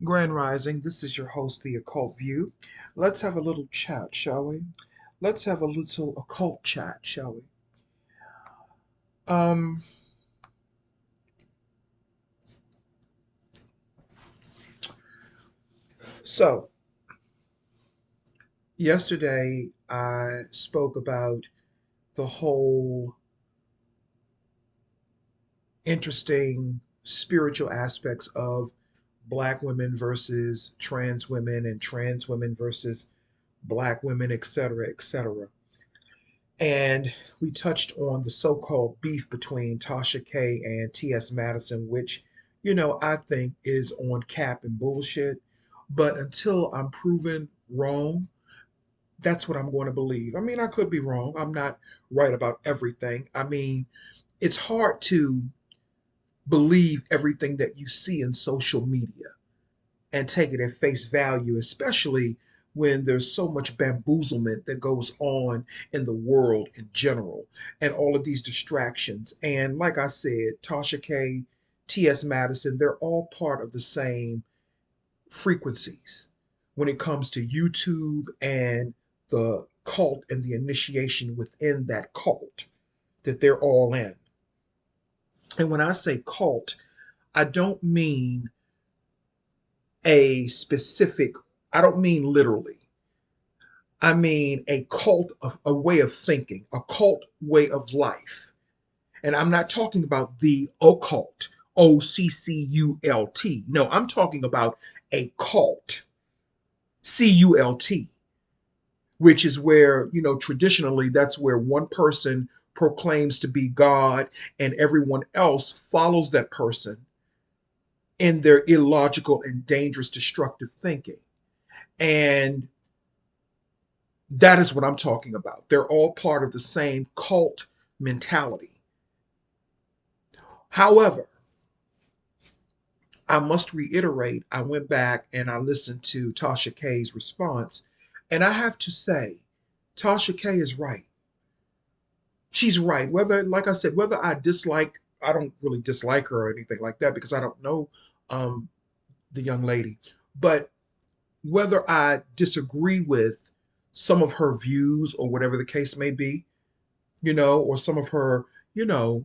Grand Rising, this is your host, The Occult View. Let's have a little chat, shall we? Let's have a little occult chat, shall we? Um, so yesterday I spoke about the whole interesting spiritual aspects of black women versus trans women versus black women, etc., etc. And we touched on the so called beef between Tasha K and T.S. Madison, which, I think is on cap and bullshit. But until I'm proven wrong, that's what I'm going to believe. I mean, I could be wrong. I'm not right about everything. I mean, it's hard to believe everything that you see in social media and take it at face value, especially when there's so much bamboozlement that goes on in the world in general and all of these distractions. And like I said, Tasha K, T.S. Madison, they're all part of the same frequencies when it comes to YouTube and the cult and the initiation within that cult that they're all in. And when I say cult, I don't mean a specific, I don't mean literally. I mean a cult of a way of thinking, a cult way of life. And I'm not talking about the occult, OCCULT. No, I'm talking about a cult, CULT, which is where, traditionally that's where one person proclaims to be God and everyone else follows that person in their illogical and dangerous destructive thinking. And that is what I'm talking about. They're all part of the same cult mentality. However, I must reiterate, I went back and I listened to Tasha K's response, and I have to say, Tasha K is right. She's right. Whether, like I said, whether I don't really dislike her or anything like that because I don't know um, the young lady, but whether I disagree with some of her views or whatever the case may be, or some of her, you know,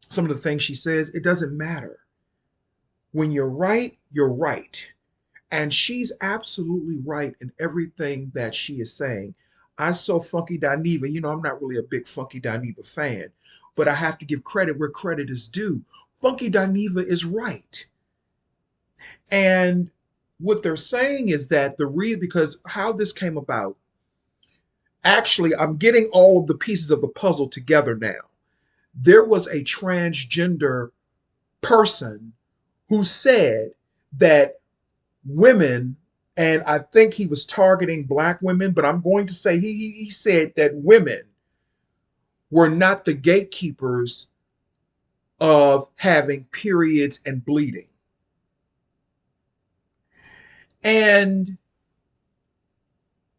some of the things she says, it doesn't matter. When you're right, you're right. And she's absolutely right in everything that she is saying. I saw Funky Dineva. I'm not really a big Funky Dineva fan, but I have to give credit where credit is due. Funky Dineva is right. And what they're saying is that because how this came about, actually, I'm getting all of the pieces of the puzzle together now. There was a transgender person who said that women, and I think he was targeting black women, but I'm going to say he said that women were not the gatekeepers of having periods and bleeding. And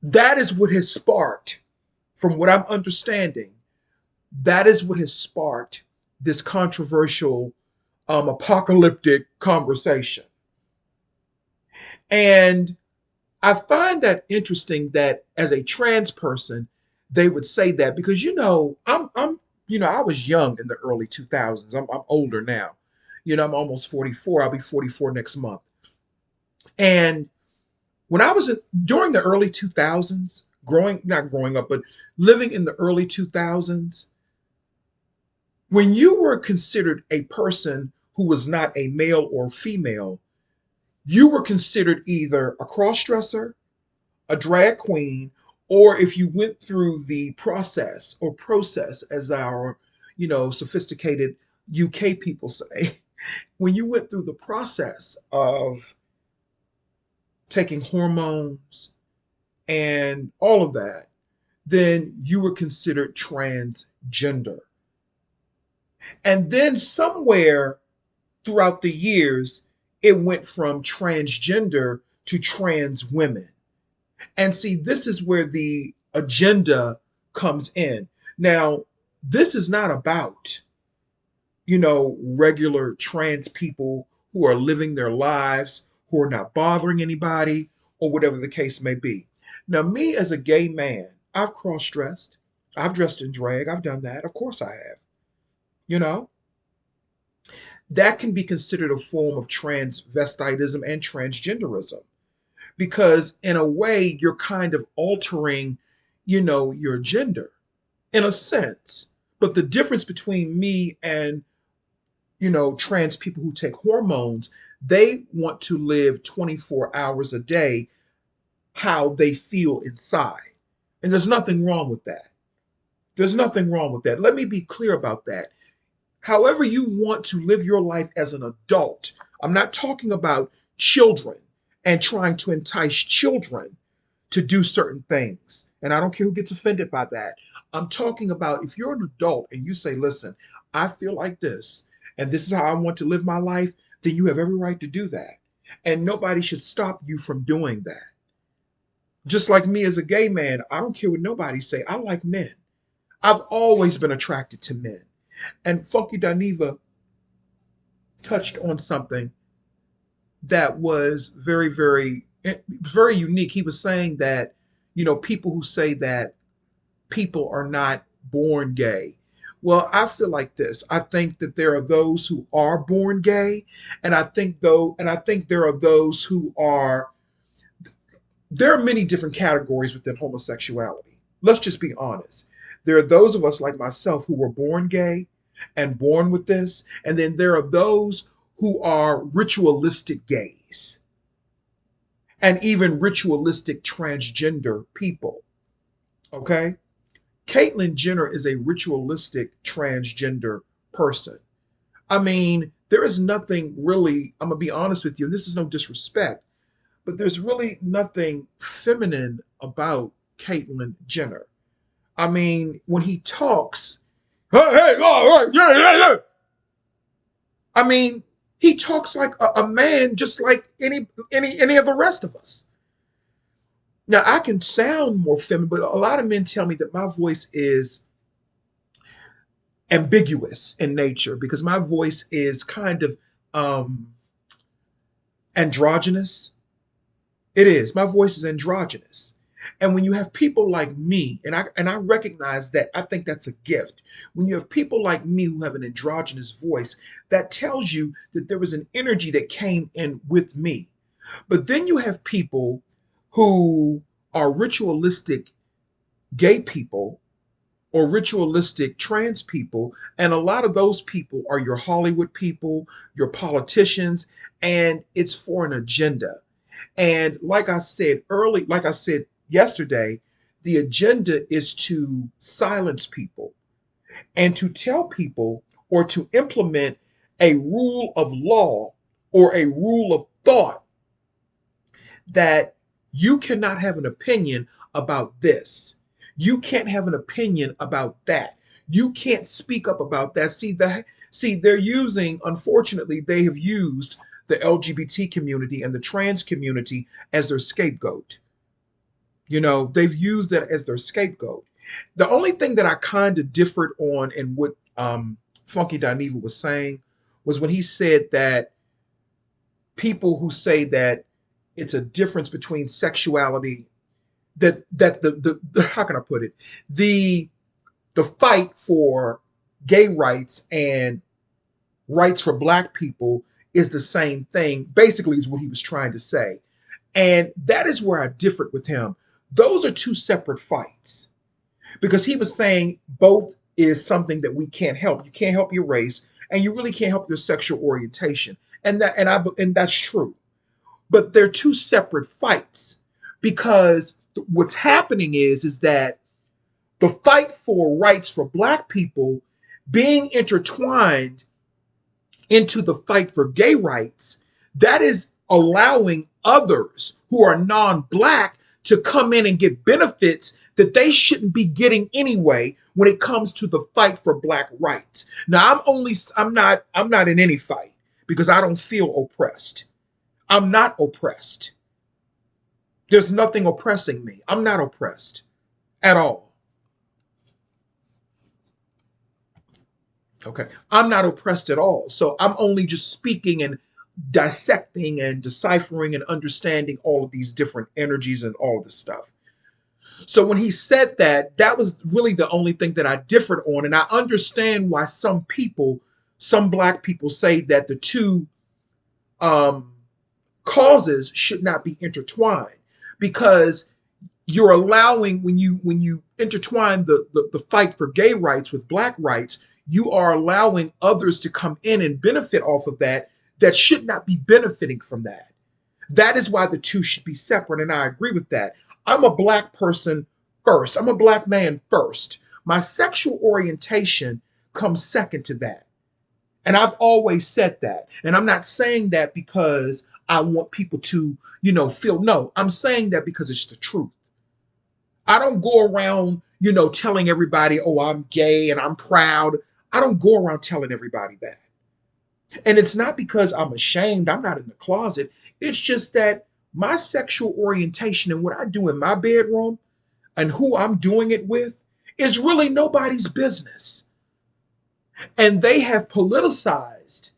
that is what has sparked, from what I'm understanding, that is what has sparked this controversial apocalyptic conversation. And I find that interesting that as a trans person, they would say that because I was young in the early 2000s. I'm older now. I'm almost 44. I'll be 44 next month. And when I was during the early 2000s, not growing up, but living in the early 2000s, when you were considered a person who was not a male or female, you were considered either a cross-dresser, a drag queen, or if you went through the process, as our, sophisticated UK people say, when you went through the process of taking hormones and all of that, then you were considered transgender. And then somewhere throughout the years, it went from transgender to trans women. And see, this is where the agenda comes in. Now, this is not about, regular trans people who are living their lives, who are not bothering anybody, or whatever the case may be. Now, me as a gay man, I've cross dressed. I've dressed in drag. I've done that. Of course I have. You know, that can be considered a form of transvestitism and transgenderism because, in a way, you're kind of altering, your gender in a sense. But the difference between me and, trans people who take hormones, they want to live 24 hours a day how they feel inside. And there's nothing wrong with that. There's nothing wrong with that. Let me be clear about that. However, you want to live your life as an adult, I'm not talking about children and trying to entice children to do certain things. And I don't care who gets offended by that. I'm talking about if you're an adult and you say, listen, I feel like this, and this is how I want to live my life, then you have every right to do that. And nobody should stop you from doing that. Just like me as a gay man, I don't care what nobody say. I like men. I've always been attracted to men. And Funky Dineva touched on something that was very unique. He was saying that, people who say that people are not born gay. Well, I feel like this. I think that there are those who are born gay, and I think there are those who are there are many different categories within homosexuality. Let's just be honest. There are those of us like myself who were born gay and born with this, and then there are those who are ritualistic gays and even ritualistic transgender people. Okay? Caitlyn Jenner is a ritualistic transgender person. I mean, there is nothing really, I'm going to be honest with you, and this is no disrespect, but there's really nothing feminine about Caitlyn Jenner. I mean, when he talks, hey, all right, yeah. I mean, he talks like a man, just like any of the rest of us. Now, I can sound more feminine, but a lot of men tell me that my voice is ambiguous in nature because my voice is kind of um, androgynous. It is. My voice is androgynous. And when you have people like me, and I recognize that, I think that's a gift. When you have people like me who have an androgynous voice, that tells you that there was an energy that came in with me. But then you have people who are ritualistic gay people or ritualistic trans people, and a lot of those people are your Hollywood people, your politicians, and it's for an agenda. And like I said yesterday, the agenda is to silence people and to tell people or to implement a rule of law or a rule of thought that you cannot have an opinion about this. You can't have an opinion about that. You can't speak up about that. They're using, unfortunately, they have used the LGBT community and the trans community as their scapegoat. They've used that as their scapegoat. The only thing that I kind of differed on in what Funky Dineva was saying was when he said that people who say that it's a difference between sexuality, that the how can I put it, the fight for gay rights and rights for black people is the same thing, basically, is what he was trying to say. And that is where I differed with him. Those are two separate fights because he was saying both is something that we can't help. You can't help your race, and you really can't help your sexual orientation, and that's true. But they're two separate fights because what's happening is that the fight for rights for black people being intertwined into the fight for gay rights, that is allowing others who are non-black to come in and get benefits that they shouldn't be getting anyway when it comes to the fight for black rights. Now, I'm not in any fight because I don't feel oppressed. I'm not oppressed. There's nothing oppressing me. I'm not oppressed at all. Okay. I'm not oppressed at all. So I'm only just speaking and dissecting and deciphering and understanding all of these different energies and all of this stuff. So when he said that, that was really the only thing that I differed on. And I understand why some people, some black people say that the two um, causes should not be intertwined, because you're allowing, when you intertwine the fight for gay rights with black rights, you are allowing others to come in and benefit off of that that should not be benefiting from that. That is why the two should be separate, and I agree with that. I'm a black person first. I'm a black man first. My sexual orientation comes second to that. And I've always said that. And I'm not saying that because I want people to, feel, no, I'm saying that because it's the truth. I don't go around, telling everybody, oh, I'm gay and I'm proud. I don't go around telling everybody that. And it's not because I'm ashamed. I'm not in the closet. It's just that my sexual orientation and what I do in my bedroom and who I'm doing it with is really nobody's business. And they have politicized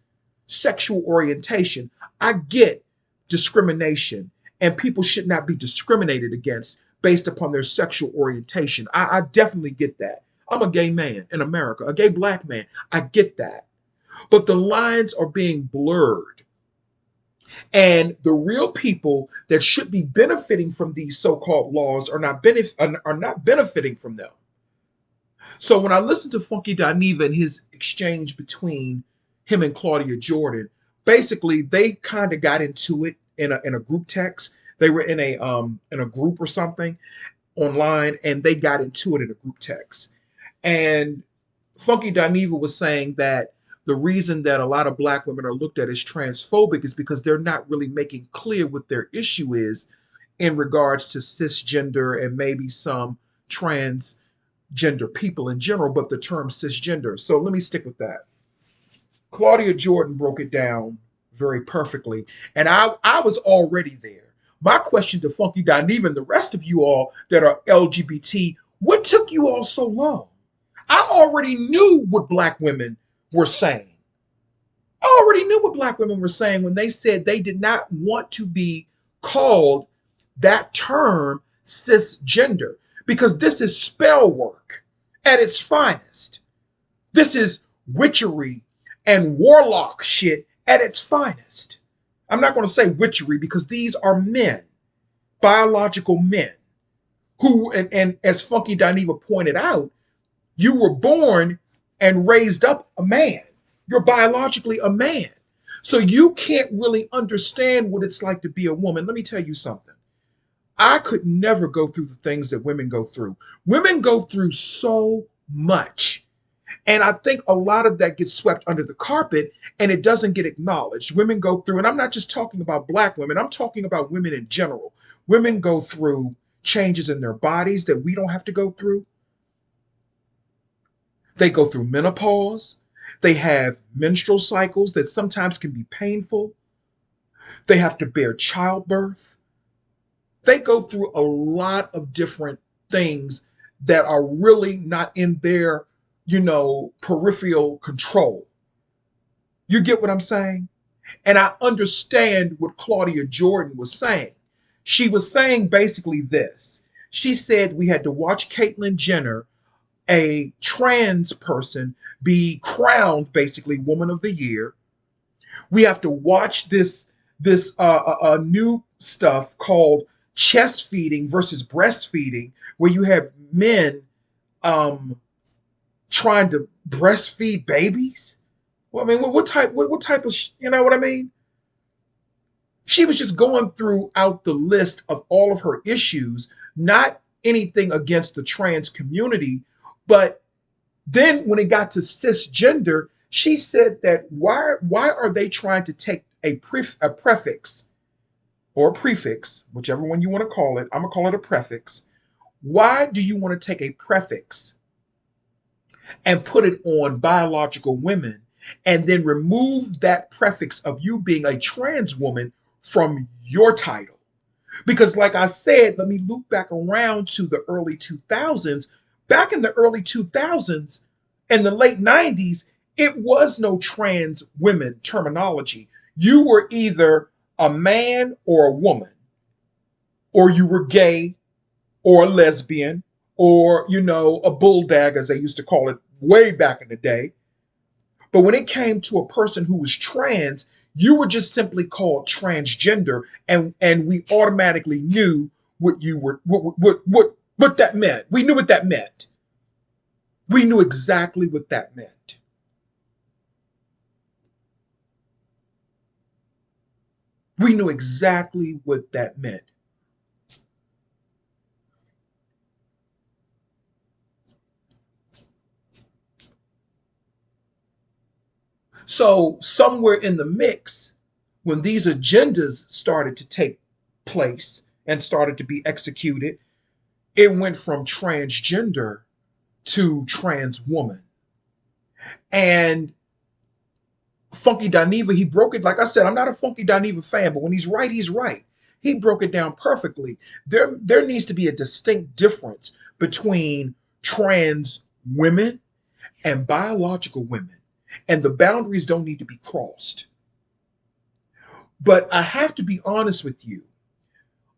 sexual orientation. I get discrimination, and people should not be discriminated against based upon their sexual orientation. I definitely get that. I'm a gay man in America, a gay black man. I get that. But the lines are being blurred. And the real people that should be benefiting from these so-called laws are not benefiting from them. So when I listened to Funky Dineva and his exchange between him and Claudia Jordan, basically they kind of got into it in a group text. They were in a group or something online, and they got into it in a group text. And Funky Dineva was saying that the reason that a lot of black women are looked at as transphobic is because they're not really making clear what their issue is in regards to cisgender and maybe some transgender people in general, but the term cisgender. So let me stick with that. Claudia Jordan broke it down very perfectly, and I was already there. My question to Funky Dineva and the rest of you all that are LGBT, what took you all so long? I already knew what black women were saying. I already knew what black women were saying when they said they did not want to be called that term cisgender, because this is spell work at its finest. This is witchery and warlock shit at its finest. I'm not going to say witchery because these are men, biological men, who, and as Funky Dineva pointed out, you were born and raised up a man. You're biologically a man. So you can't really understand what it's like to be a woman. Let me tell you something. I could never go through the things that women go through. Women go through so much. And I think a lot of that gets swept under the carpet and it doesn't get acknowledged. Women go through, and I'm not just talking about black women, I'm talking about women in general. Women go through changes in their bodies that we don't have to go through. They go through menopause. They have menstrual cycles that sometimes can be painful. They have to bear childbirth. They go through a lot of different things that are really not in their, peripheral control. You get what I'm saying? And I understand what Claudia Jordan was saying. She was saying basically this. She said we had to watch Caitlyn Jenner, a trans person, be crowned basically Woman of the Year. We have to watch this new stuff called chest feeding versus breastfeeding, where you have men trying to breastfeed babies. Well, I mean, what type of, you know what I mean? She was just going throughout the list of all of her issues, not anything against the trans community, but then when it got to cisgender, she said that why are they trying to take a prefix or a prefix, whichever one you want to call it, I'm going to call it a prefix. Why do you want to take a prefix and put it on biological women and then remove that prefix of you being a trans woman from your title? Because like I said, let me loop back around to the early 2000s. Back in the early 2000s and the late 90s, it was no trans women terminology. You were either a man or a woman, or you were gay or a lesbian, or, a bulldog, as they used to call it way back in the day. But when it came to a person who was trans, you were just simply called transgender, and we automatically knew what you were, what that meant. We knew what that meant. We knew exactly what that meant. We knew exactly what that meant. So, somewhere in the mix, when these agendas started to take place and started to be executed, it went from transgender to trans woman. And Funky Dineva, he broke it. Like I said, I'm not a Funky Dineva fan, but when he's right, he's right. He broke it down perfectly. There needs to be a distinct difference between trans women and biological women, and the boundaries don't need to be crossed. But I have to be honest with you.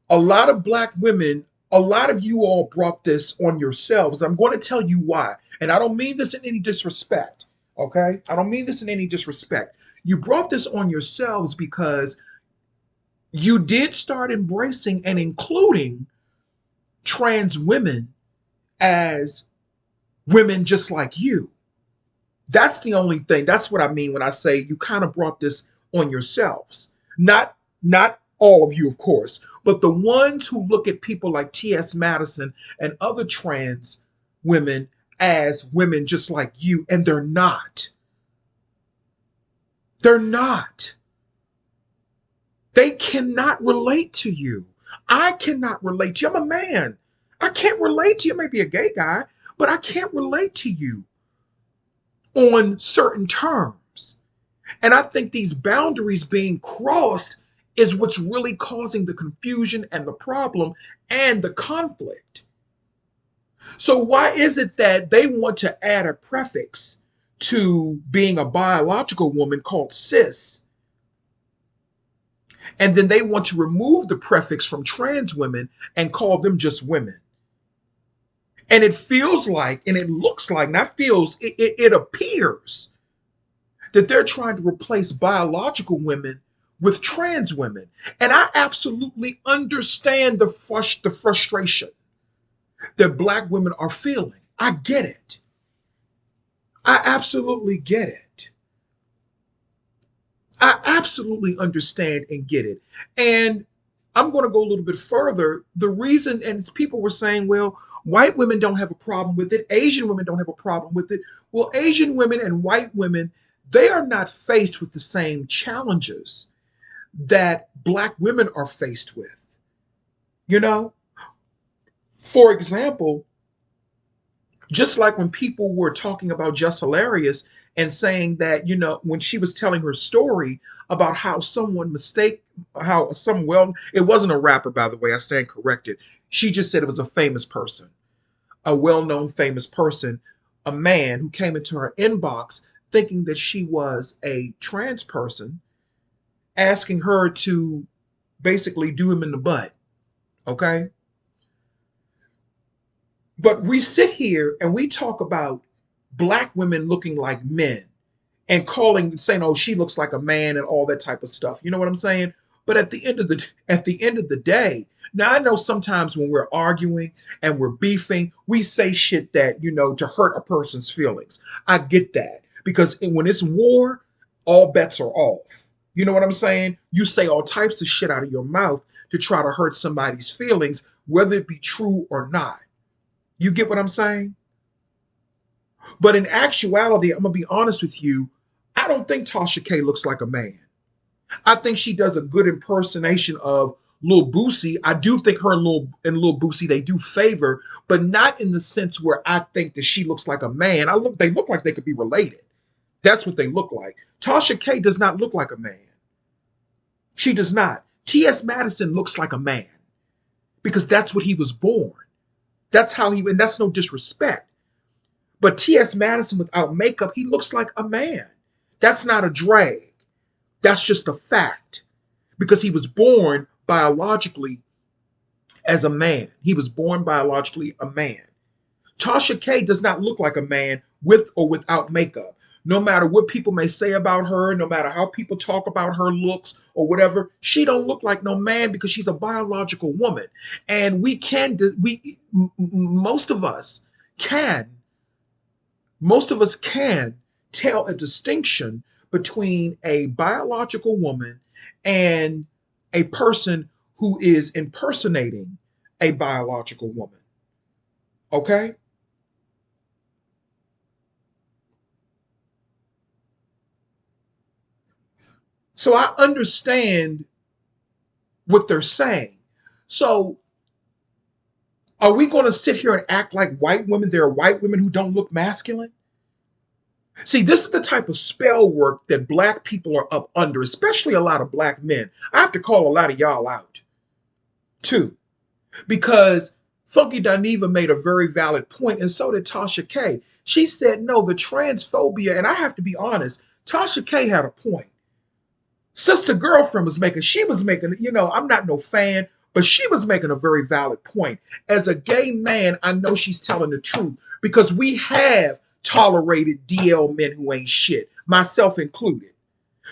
A lot of black women, a lot of you all brought this on yourselves. I'm going to tell you why. And I don't mean this in any disrespect. Okay? I don't mean this in any disrespect. You brought this on yourselves because you did start embracing and including trans women as women just like you. That's the only thing. That's what I mean when I say you kind of brought this on yourselves. Not all of you, of course, but the ones who look at people like T.S. Madison and other trans women as women just like you, and they're not. They're not. They cannot relate to you. I cannot relate to you. I'm a man. I can't relate to you. I may be a gay guy, but I can't relate to you on certain terms. And I think these boundaries being crossed is what's really causing the confusion and the problem and the conflict. So why is it that they want to add a prefix to being a biological woman called cis, and then they want to remove the prefix from trans women and call them just women? And it feels like, and it looks like, not feels, it appears that they're trying to replace biological women with trans women. And I absolutely understand the frustration that black women are feeling. I get it. I absolutely get it. I absolutely understand and get it. And I'm going to go a little bit further. The reason, and people were saying, well, white women don't have a problem with it, Asian women don't have a problem with it. Well, Asian women and white women, they are not faced with the same challenges that black women are faced with. You know, for example, just like when people were talking about Just Hilarious and saying that, when she was telling her story about how someone it wasn't a rapper, by the way, I stand corrected. She just said it was a famous person, a well-known famous person, a man who came into her inbox thinking that she was a trans person, asking her to basically do him in the butt. Okay? But we sit here and we talk about black women looking like men and saying, "Oh, she looks like a man," and all that type of stuff. You know what I'm saying? But at the end of the day, now I know sometimes when we're arguing and we're beefing, we say shit that, to hurt a person's feelings. I get that because when it's war, all bets are off. You know what I'm saying? You say all types of shit out of your mouth to try to hurt somebody's feelings, whether it be true or not. You get what I'm saying? But in actuality, I'm gonna be honest with you. I don't think Tasha K looks like a man. I think she does a good impersonation of Lil Boosie. I do think her and Lil Boosie, they do favor, but not in the sense where I think that she looks like a man. They look like they could be related. That's what they look like. Tasha K does not look like a man. She does not. T.S. Madison looks like a man because that's what he was born. That's how and that's no disrespect. But T.S. Madison without makeup, he looks like a man. That's not a drag. That's just a fact because he was born biologically as a man. He was born biologically a man. Tasha K does not look like a man with or without makeup. No matter what people may say about her, no matter how people talk about her looks or whatever, she don't look like no man because she's a biological woman. And most of us can tell a distinction between a biological woman and a person who is impersonating a biological woman. Okay? So I understand what they're saying. So are we going to sit here and act like white women? There are white women who don't look masculine? See, this is the type of spell work that black people are up under, especially a lot of black men. I have to call a lot of y'all out, too, because Funky Dineva made a very valid point, and so did Tasha K. She said, no, the transphobia, and I have to be honest, Tasha K had a point. Sister Girlfriend she was making, I'm not no fan, but she was making a very valid point. As a gay man, I know she's telling the truth because we have tolerated DL men who ain't shit, myself included.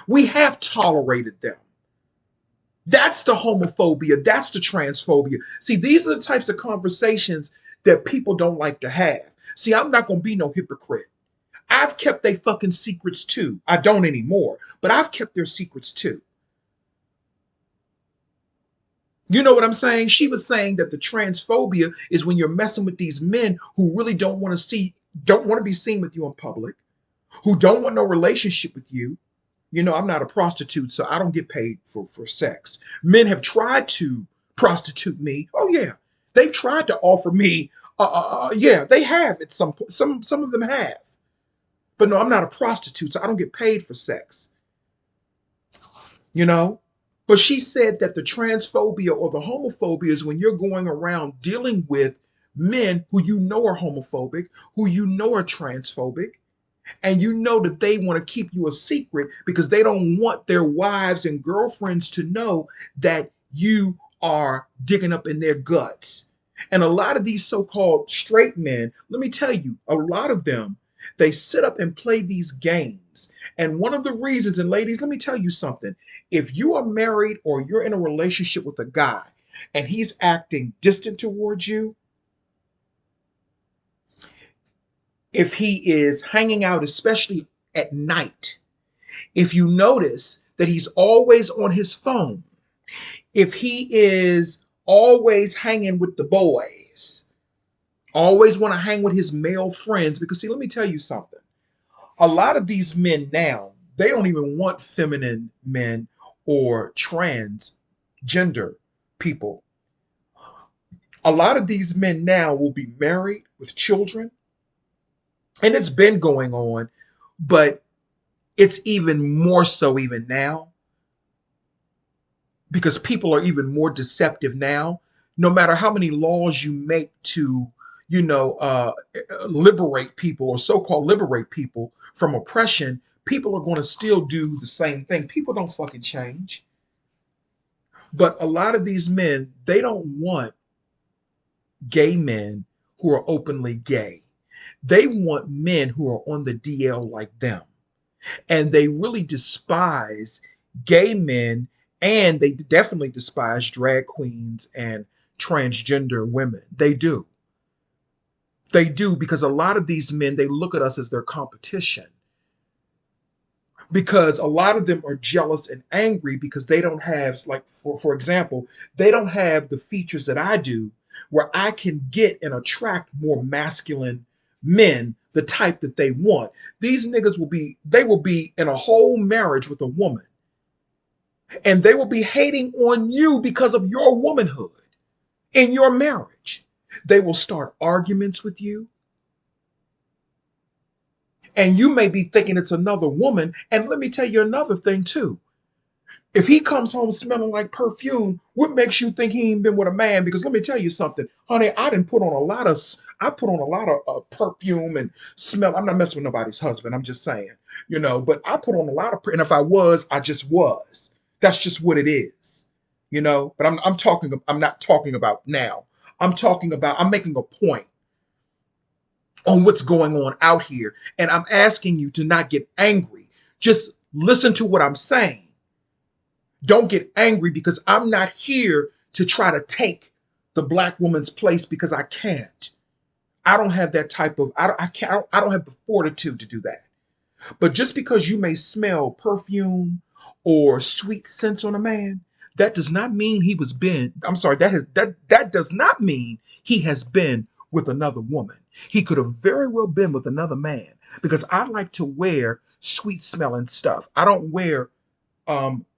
We have tolerated them. That's the homophobia. That's the transphobia. See, these are the types of conversations that people don't like to have. See, I'm not going to be no hypocrite. I've kept their fucking secrets too. I don't anymore, but I've kept their secrets too. You know what I'm saying? She was saying that the transphobia is when you're messing with these men who really don't want to be seen with you in public, who don't want no relationship with you. I'm not a prostitute, so I don't get paid for sex. Men have tried to prostitute me. Oh yeah, they've tried to offer me. Yeah, they have. Some of them have. But no, I'm not a prostitute, so I don't get paid for sex. You know? But she said that the transphobia or the homophobia is when you're going around dealing with men who you know are homophobic, who you know are transphobic, and you know that they want to keep you a secret because they don't want their wives and girlfriends to know that you are digging up in their guts. And a lot of these so-called straight men, let me tell you, a lot of them, they sit up and play these games. And one of the reasons, and ladies, let me tell you something. If you are married or you're in a relationship with a guy and he's acting distant towards you, if he is hanging out, especially at night, if you notice that he's always on his phone, if he is always hanging with the boys, always want to hang with his male friends, because see, let me tell you something. A lot of these men now, they don't even want feminine men or transgender people. A lot of these men now will be married with children, and it's been going on, but it's even more so even now because people are even more deceptive now. No matter how many laws you make to, liberate people or so-called liberate people from oppression, people are going to still do the same thing. People don't fucking change. But a lot of these men, they don't want gay men who are openly gay. They want men who are on the DL like them. And they really despise gay men, and they definitely despise drag queens and transgender women. They do. They do, because a lot of these men, they look at us as their competition. Because a lot of them are jealous and angry because they don't have, like, for example, they don't have the features that I do where I can get and attract more masculine men, the type that they want. These niggas will be in a whole marriage with a woman. And they will be hating on you because of your womanhood in your marriage. They will start arguments with you. And you may be thinking it's another woman. And let me tell you another thing too. If he comes home smelling like perfume, what makes you think he ain't been with a man? Because let me tell you something, honey, I done put on I put on a lot of perfume and smell. I'm not messing with nobody's husband. I'm just saying, but I put on a lot of, and if I was, I just was. That's just what it is, But I'm talking. I'm not talking about now. I'm talking about. I'm making a point on what's going on out here, and I'm asking you to not get angry. Just listen to what I'm saying. Don't get angry because I'm not here to try to take the black woman's place because I can't. I don't have that type of I can't I don't have the fortitude to do that. But just because you may smell perfume or sweet scents on a man, that does not mean he was been. I'm sorry, that does not mean he has been with another woman. He could have very well been with another man because I like to wear sweet smelling stuff. I don't wear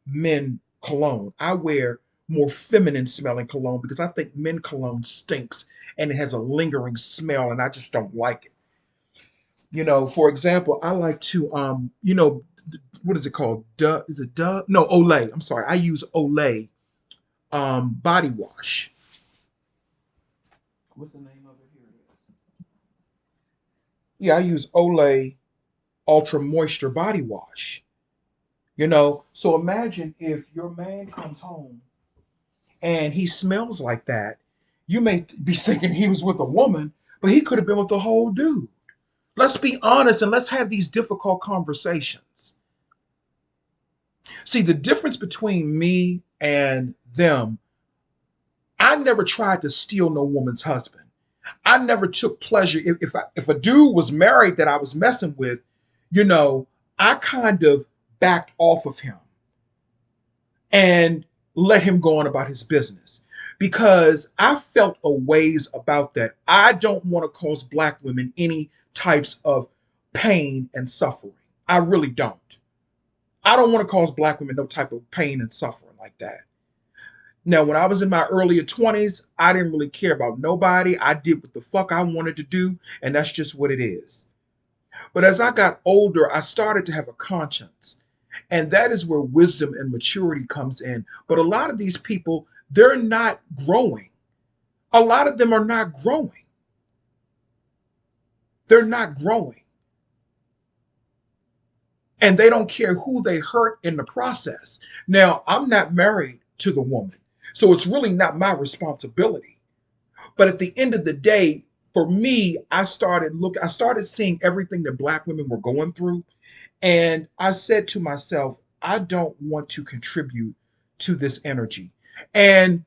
men cologne. I wear more feminine smelling cologne because I think men cologne stinks and it has a lingering smell and I just don't like it. For example, I like to what is it called? Is it Dove? No, Olay. I'm sorry. I use Olay body wash. What's the name of it? Here it is. Yeah, I use Olay Ultra Moisture body wash. So imagine if your man comes home and he smells like that, you may be thinking he was with a woman, but he could have been with a whole dude. Let's be honest and let's have these difficult conversations. See, the difference between me and them, I never tried to steal no woman's husband. I never took pleasure. If a dude was married that I was messing with, I kind of backed off of him and let him go on about his business because I felt a ways about that. I don't want to cause black women any types of pain and suffering. I really don't. I don't want to cause black women no type of pain and suffering like that. Now, when I was in my earlier 20s, I didn't really care about nobody. I did what the fuck I wanted to do, and that's just what it is. But as I got older, I started to have a conscience. And that is where wisdom and maturity comes in. But a lot of these people, they're not growing. A lot of them are not growing. They're not growing. And they don't care who they hurt in the process. Now, I'm not married to the woman, so it's really not my responsibility. But at the end of the day, for me, I started seeing everything that black women were going through. And I said to myself, I don't want to contribute to this energy. And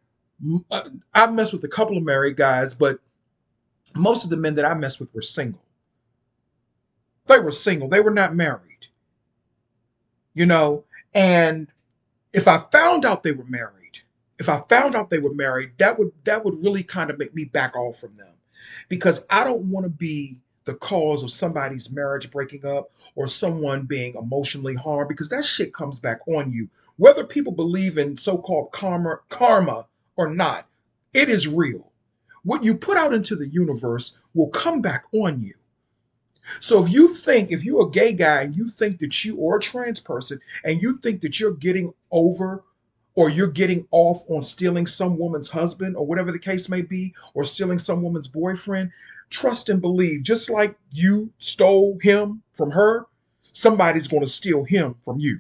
I messed with a couple of married guys, but most of the men that I messed with were single. They were single. They were not married, you know. And if I found out they were married, that would really kind of make me back off from them because I don't want to be the cause of somebody's marriage breaking up or someone being emotionally harmed because that shit comes back on you. Whether people believe in so-called karma or not, it is real. What you put out into the universe will come back on you. So if you're a gay guy and you think that you or a trans person and you think that you're getting over or you're getting off on stealing some woman's husband or whatever the case may be, or stealing some woman's boyfriend, trust and believe, just like you stole him from her, somebody's going to steal him from you.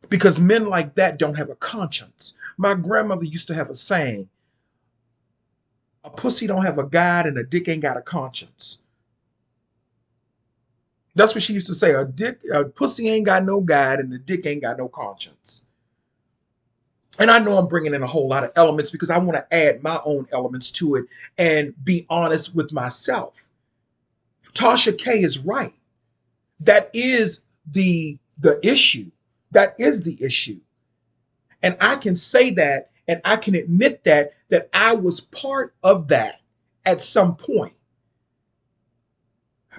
Because men like that don't have a conscience. My grandmother used to have a saying, a pussy don't have a guide and a dick ain't got a conscience. That's what she used to say. A pussy ain't got no guide and the dick ain't got no conscience. And I know I'm bringing in a whole lot of elements because I want to add my own elements to it and be honest with myself. Tasha K is right. That is the issue. That is the issue. And I can say that and I can admit that I was part of that at some point.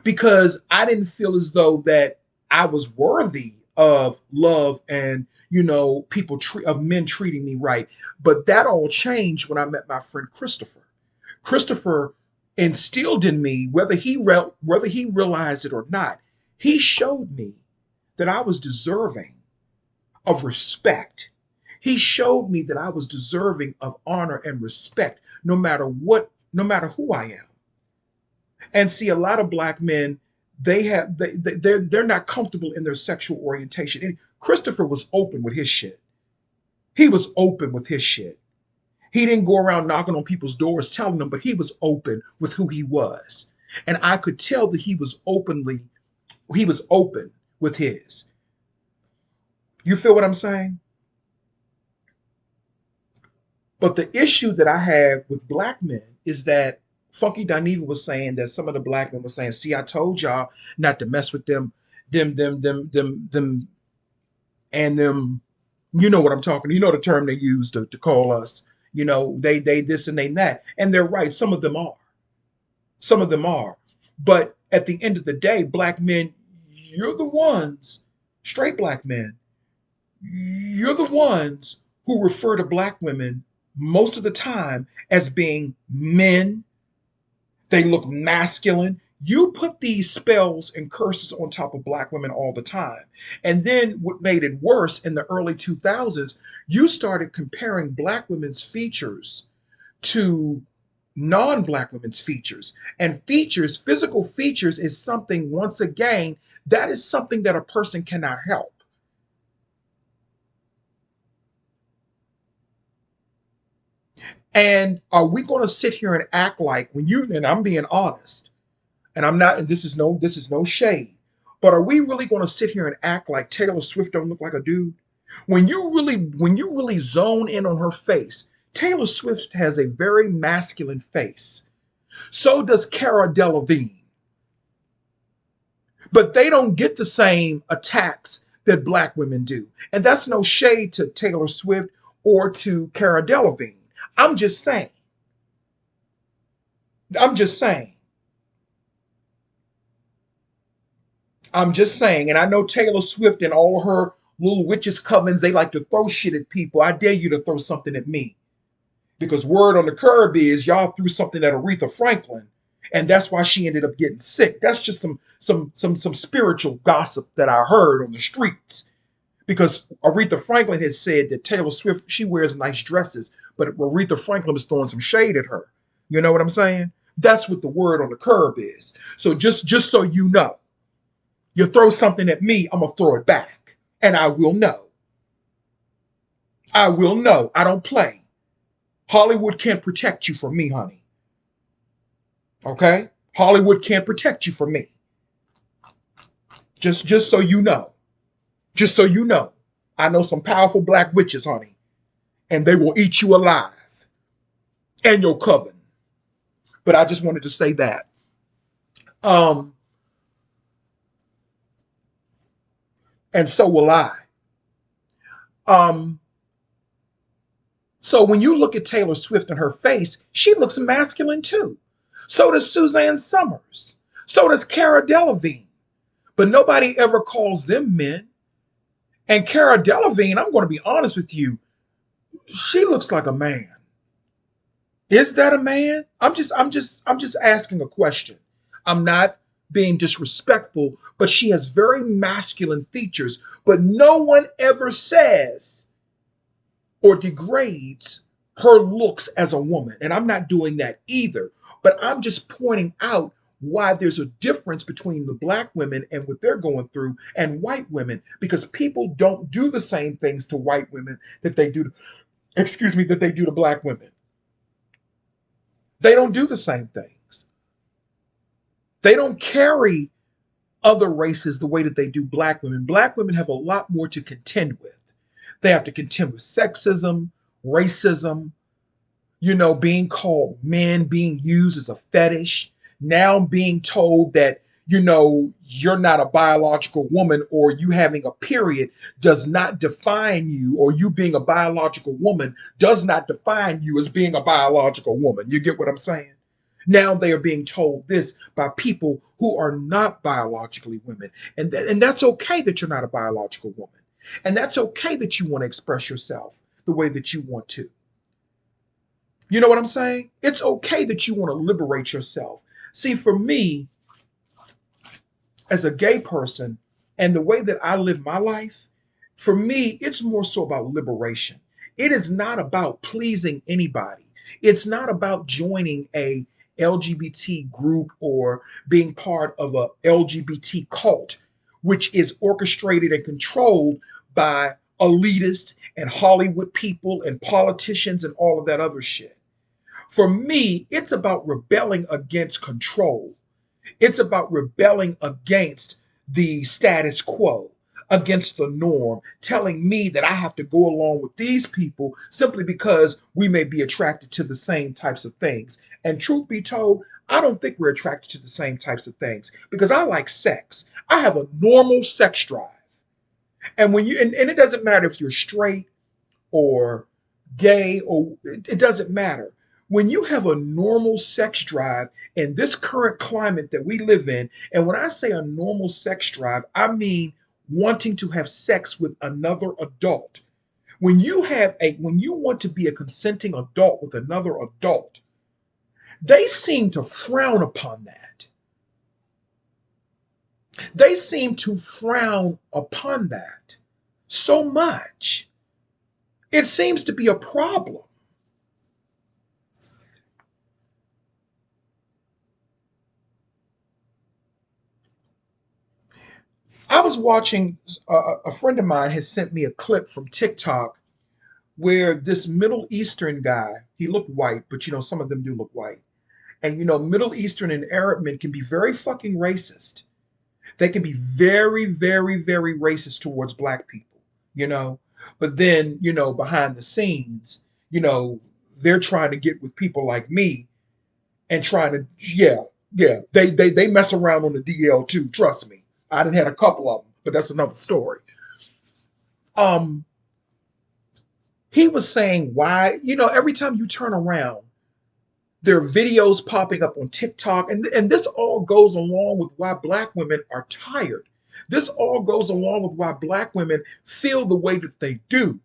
Because I didn't feel as though that I was worthy of love and of men treating me right. But that all changed when I met my friend Christopher. Christopher instilled in me, whether he realized it or not, he showed me that I was deserving of respect. He showed me that I was deserving of honor and respect, no matter what no matter who I am. And see, a lot of black men, they're not comfortable in their sexual orientation. And Christopher was open with his shit. He was open with his shit. He didn't go around knocking on people's doors telling them, but he was open with who he was. And I could tell that he was open with his. You feel what I'm saying? But the issue that I have with black men is that Funky Dineva was saying that some of the black men were saying, see, I told y'all not to mess with them, and them, you know what I'm talking, you know the term they use to call us, they this and they that. And they're right, some of them are. Some of them are. But at the end of the day, black men, you're the ones, straight black men, you're the ones who refer to black women most of the time as being men. They look masculine. You put these spells and curses on top of black women all the time. And then what made it worse in the early 2000s, you started comparing black women's features to non-black women's features. And features, physical features, is something, once again, that is something that a person cannot help. And are we going to sit here and act like and I'm being honest, and I'm not, and this is no shade, but are we really going to sit here and act like Taylor Swift don't look like a dude? When you really zone in on her face, Taylor Swift has a very masculine face. So does Cara Delevingne. But they don't get the same attacks that black women do. And that's no shade to Taylor Swift or to Cara Delevingne. I'm just saying. I'm just saying. I'm just saying. And I know Taylor Swift and all her little witches covens, they like to throw shit at people. I dare you to throw something at me. Because word on the curb is y'all threw something at Aretha Franklin, and that's why she ended up getting sick. That's just some spiritual gossip that I heard on the streets. Because Aretha Franklin has said that Taylor Swift, she wears nice dresses, but Aretha Franklin was throwing some shade at her. You know what I'm saying? That's what the word on the curb is. So just so you know, you throw something at me, I'm going to throw it back. And I will know. I will know. I don't play. Hollywood can't protect you from me, honey. Okay? Hollywood can't protect you from me. Just so you know. Just so you know. I know some powerful black witches, honey. And they will eat you alive. And your coven. But I just wanted to say that. And so will I. So when you look at Taylor Swift and her face, she looks masculine too. So does Suzanne Summers. So does Cara Delevingne. But nobody ever calls them men. And Cara Delevingne, I'm going to be honest with you, she looks like a man. Is that a man? I'm just asking a question. I'm not being disrespectful, but she has very masculine features. But no one ever says or degrades her looks as a woman. And I'm not doing that either. But I'm just pointing out why there's a difference between the black women and what they're going through and white women, because people don't do the same things to white women that they do to black women. They don't do the same things. They don't carry other races the way that they do black women. Black women have a lot more to contend with. They have to contend with sexism, racism, being called men, being used as a fetish, now being told that, you're not a biological woman, or you having a period does not define you, or you being a biological woman does not define you as being a biological woman. You get what I'm saying? Now they are being told this by people who are not biologically women. And that's okay that you're not a biological woman. And that's okay that you want to express yourself the way that you want to. You know what I'm saying? It's okay that you want to liberate yourself. See, for me, as a gay person, and the way that I live my life, for me, it's more so about liberation. It is not about pleasing anybody. It's not about joining a LGBT group or being part of a LGBT cult, which is orchestrated and controlled by elitists and Hollywood people and politicians and all of that other shit. For me, it's about rebelling against control. It's about rebelling against the status quo, against the norm, telling me that I have to go along with these people simply because we may be attracted to the same types of things. And truth be told, I don't think we're attracted to the same types of things because I like sex. I have a normal sex drive. And and it doesn't matter if you're straight or gay or it doesn't matter. When you have a normal sex drive in this current climate that we live in, and when I say a normal sex drive, I mean wanting to have sex with another adult. When you want to be a consenting adult with another adult, they seem to frown upon that. They seem to frown upon that so much. It seems to be a problem. I was watching, a friend of mine has sent me a clip from TikTok where this Middle Eastern guy, he looked white, but some of them do look white. And Middle Eastern and Arab men can be very fucking racist. They can be very, very, very racist towards black people, you know. But then, behind the scenes, they're trying to get with people like me and trying to, yeah, yeah. They mess around on the DL too. Trust me. I done had a couple of them, but that's another story. Um, he was saying why, every time you turn around, there are videos popping up on TikTok, and this all goes along with why black women are tired. This all goes along with why black women feel the way that they do.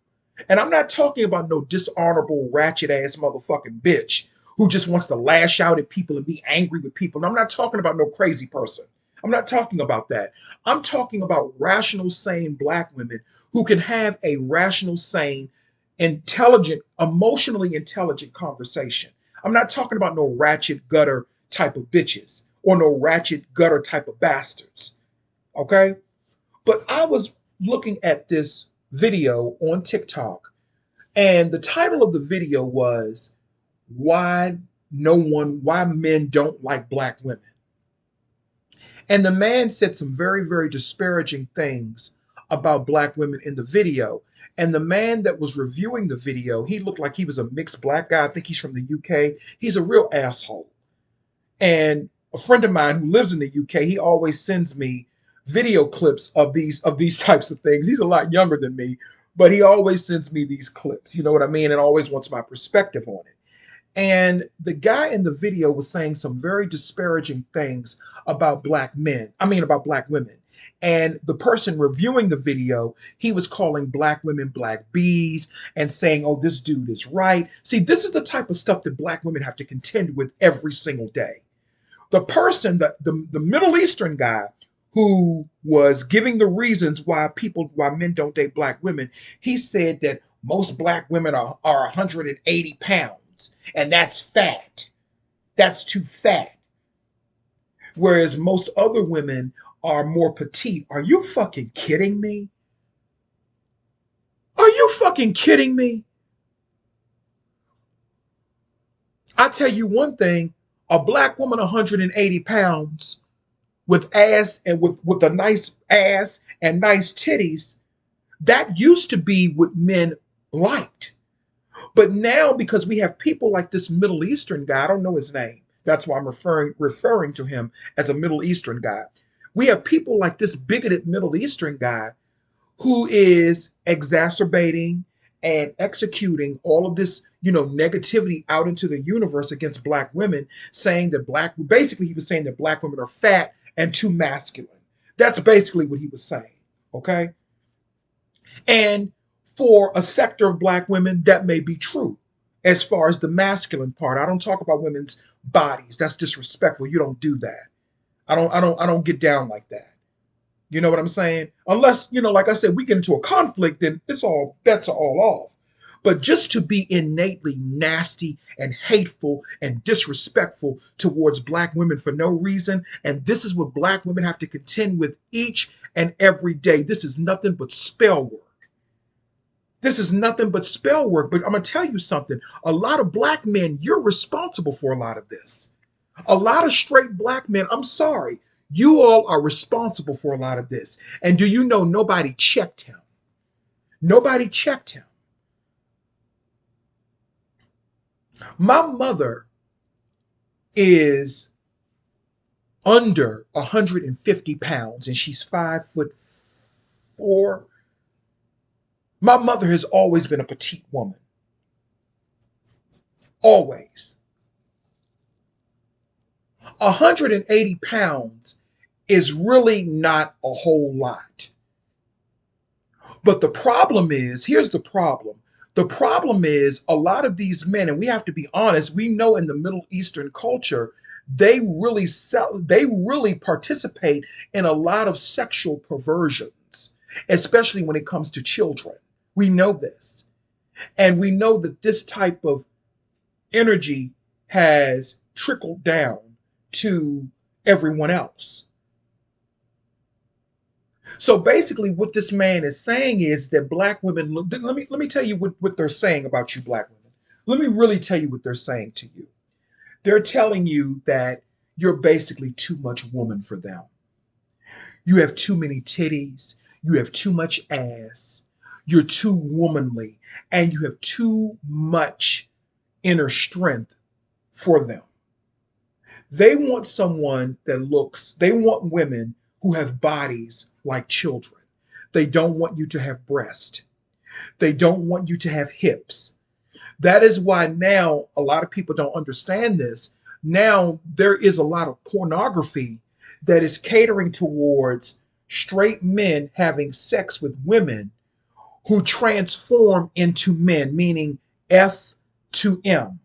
And I'm not talking about no dishonorable, ratchet ass motherfucking bitch who just wants to lash out at people and be angry with people. And I'm not talking about no crazy person. I'm not talking about that. I'm talking about rational, sane black women who can have a rational, sane, intelligent, emotionally intelligent conversation. I'm not talking about no ratchet gutter type of bitches or no ratchet gutter type of bastards. Okay? But I was looking at this video on TikTok, and the title of the video was Why Men Don't Like Black Women. And the man said some very, very disparaging things about black women in the video. And the man that was reviewing the video, he looked like he was a mixed black guy. I think he's from the UK. He's a real asshole. And a friend of mine who lives in the UK, he always sends me video clips of these types of things. He's a lot younger than me, but he always sends me these clips. You know what I mean? And always wants my perspective on it. And the guy in the video was saying some very disparaging things about black men. I mean, about black women. And the person reviewing the video, he was calling black women black bees and saying, oh, this dude is right. See, this is the type of stuff that black women have to contend with every single day. The person, the Middle Eastern guy who was giving the reasons why men don't date black women, he said that most black women are 180 pounds, and that's fat. That's too fat. Whereas most other women are more petite. Are you fucking kidding me? Are you fucking kidding me? I tell you one thing, a black woman 180 pounds with ass and with a nice ass and nice titties, that used to be what men liked. But now, because we have people like this Middle Eastern guy, I don't know his name. That's why I'm referring to him as a Middle Eastern guy. We have people like this bigoted Middle Eastern guy who is exacerbating and executing all of this, negativity out into the universe against black women, saying that basically he was saying that black women are fat and too masculine. That's basically what he was saying. Okay. And for a sector of black women, that may be true as far as the masculine part. I don't talk about women's bodies. That's disrespectful. You don't do that. I don't get down like that. You know what I'm saying? Unless, like I said, we get into a conflict, then that's all off. But just to be innately nasty and hateful and disrespectful towards black women for no reason, and this is what black women have to contend with each and every day. This is nothing but spell work. This is nothing but spell work. But I'm going to tell you something. A lot of black men, you're responsible for a lot of this. A lot of straight black men, I'm sorry, you all are responsible for a lot of this. And do you know nobody checked him? Nobody checked him. My mother is under 150 pounds and she's 5'4". My mother has always been a petite woman. Always. 180 pounds is really not a whole lot. But the problem is, here's the problem. The problem is a lot of these men, and we have to be honest, we know in the Middle Eastern culture, they really participate in a lot of sexual perversions, especially when it comes to children. We know this. And we know that this type of energy has trickled down to everyone else. So basically, what this man is saying is that black women look. Let me tell you what they're saying about you, black women. Let me really tell you what they're saying to you. They're telling you that you're basically too much woman for them. You have too many titties. You have too much ass. You're too womanly, and you have too much inner strength for them. They want someone that looks. They want women who have bodies like children. They don't want you to have breasts. They don't want you to have hips. That is why now a lot of people don't understand this. Now there is a lot of pornography that is catering towards straight men having sex with women who transform into men, meaning F to M,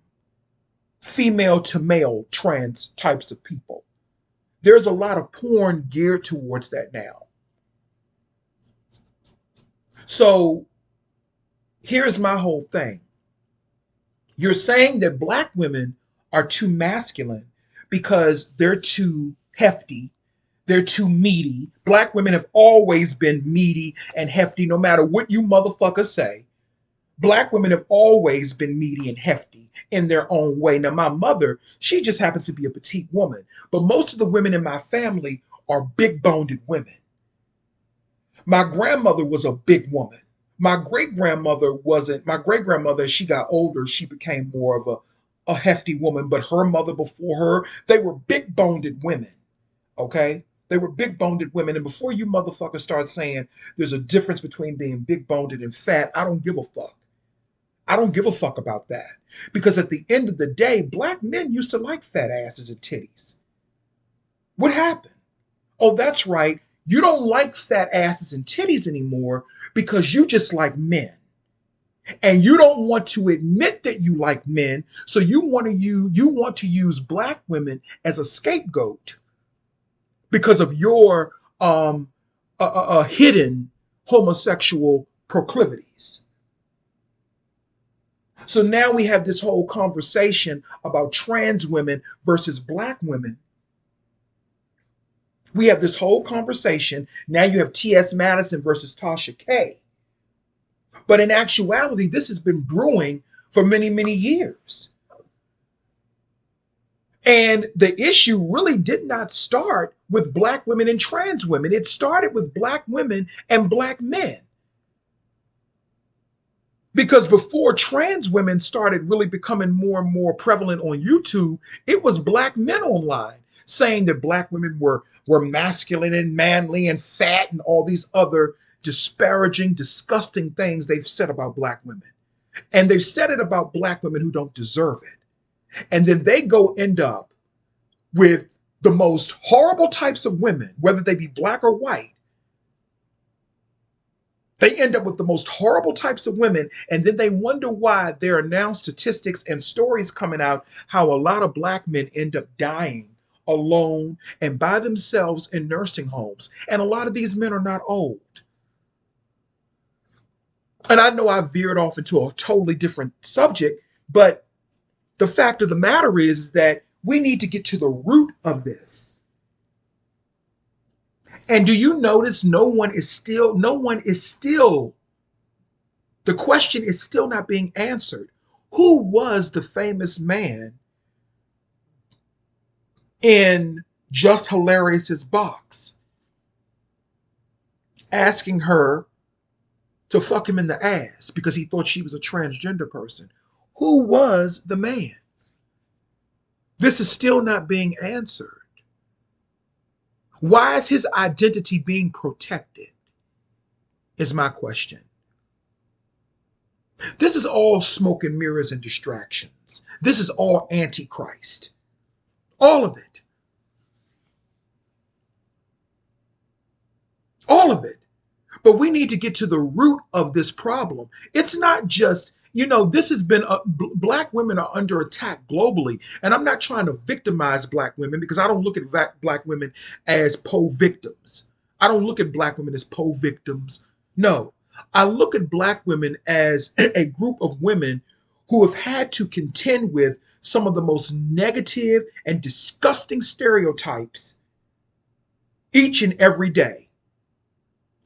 female to male trans types of people. There's a lot of porn geared towards that now. So here's my whole thing. You're saying that black women are too masculine because they're too hefty, they're too meaty. Black women have always been meaty and hefty, no matter what you motherfuckers say. Black women have always been meaty and hefty in their own way. Now, my mother, she just happens to be a petite woman, but most of the women in my family are big boned women. My grandmother was a big woman. My great grandmother wasn't. My great grandmother, as she got older, she became more of a hefty woman, but her mother before her, they were big boned women. Okay? They were big boned women. And before you motherfuckers start saying there's a difference between being big boned and fat, I don't give a fuck. I don't give a fuck about that. Because at the end of the day, black men used to like fat asses and titties. What happened? Oh, that's right. You don't like fat asses and titties anymore because you just like men. And you don't want to admit that you like men, so you want to use black women as a scapegoat because of your hidden homosexual proclivities. So now we have this whole conversation about trans women versus black women. We have this whole conversation. Now you have T.S. Madison versus Tasha K. But in actuality, this has been brewing for many, many years. And the issue really did not start with black women and trans women. It started with black women and black men. Because before trans women started really becoming more and more prevalent on YouTube, it was black men online saying that black women were masculine and manly and fat and all these other disparaging, disgusting things they've said about black women. And they've said it about black women who don't deserve it. And then they go end up with the most horrible types of women, whether they be black or white. They end up with the most horrible types of women, and then they wonder why there are now statistics and stories coming out how a lot of black men end up dying alone and by themselves in nursing homes. And a lot of these men are not old. And I know I veered off into a totally different subject, but the fact of the matter is that we need to get to the root of this. And do you notice the question is still not being answered. Who was the famous man in Just Hilarious's box asking her to fuck him in the ass because he thought she was a transgender person? Who was the man? This is still not being answered. Why is his identity being protected? Is my question. This is all smoke and mirrors and distractions. This is all antichrist. All of it. All of it. But we need to get to the root of this problem. It's not just, this has been, black women are under attack globally. And I'm not trying to victimize black women because I don't look at black women as victims. I don't look at black women as victims. No, I look at black women as a group of women who have had to contend with some of the most negative and disgusting stereotypes each and every day.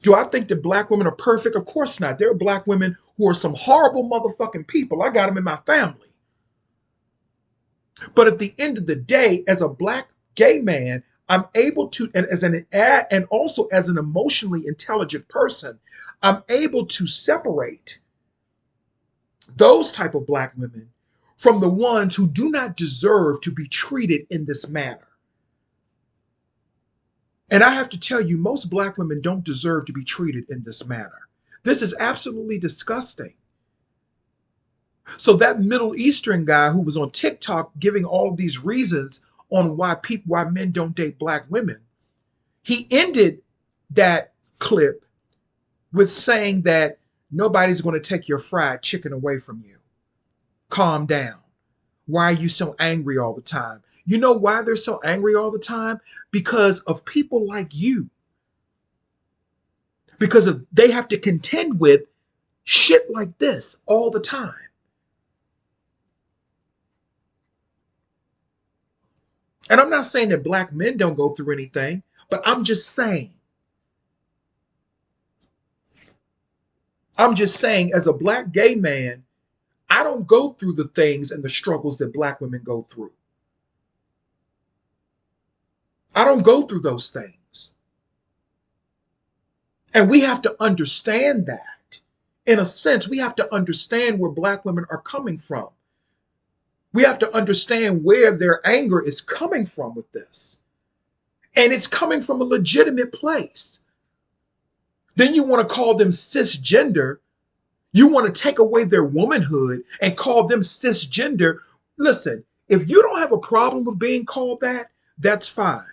Do I think that black women are perfect? Of course not. There are black women who are some horrible motherfucking people. I got them in my family. But at the end of the day, as a black gay man, I'm able to, and also as an emotionally intelligent person, I'm able to separate those type of black women from the ones who do not deserve to be treated in this manner. And I have to tell you, most black women don't deserve to be treated in this manner. This is absolutely disgusting. So that Middle Eastern guy who was on TikTok giving all of these reasons on why men don't date black women, he ended that clip with saying that nobody's going to take your fried chicken away from you. Calm down. Why are you so angry all the time? You know why they're so angry all the time? Because of people like you. Because they have to contend with shit like this all the time. And I'm not saying that black men don't go through anything, but I'm just saying as a black gay man, I don't go through the things and the struggles that black women go through. I don't go through those things. And we have to understand that. In a sense, we have to understand where black women are coming from. We have to understand where their anger is coming from with this. And it's coming from a legitimate place. Then you want to call them cisgender. You want to take away their womanhood and call them cisgender. Listen, if you don't have a problem with being called that, that's fine.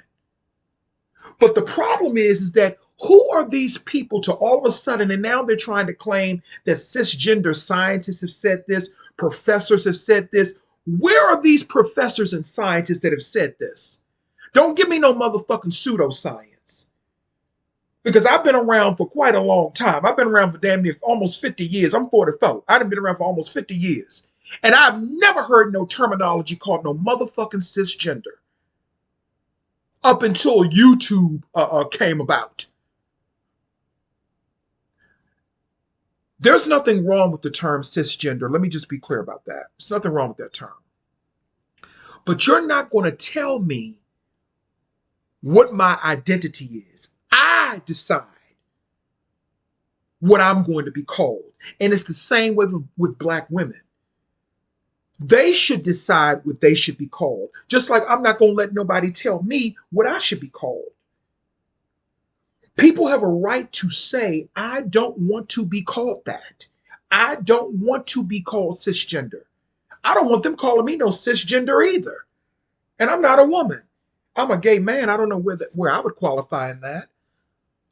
But the problem is that who are these people to all of a sudden, and now they're trying to claim that cisgender scientists have said this, professors have said this. Where are these professors and scientists that have said this? Don't give me no motherfucking pseudoscience. Because I've been around for quite a long time. I've been around for damn near almost 50 years. I'm 44. I've been around for almost 50 years. And I've never heard no terminology called no motherfucking cisgender. Up until YouTube came about. There's nothing wrong with the term cisgender. Let me just be clear about that. There's nothing wrong with that term. But you're not going to tell me what my identity is. I decide what I'm going to be called. And it's the same way with black women. They should decide what they should be called. Just like I'm not going to let nobody tell me what I should be called. People have a right to say, I don't want to be called that. I don't want to be called cisgender. I don't want them calling me no cisgender either. And I'm not a woman. I'm a gay man. I don't know where I would qualify in that.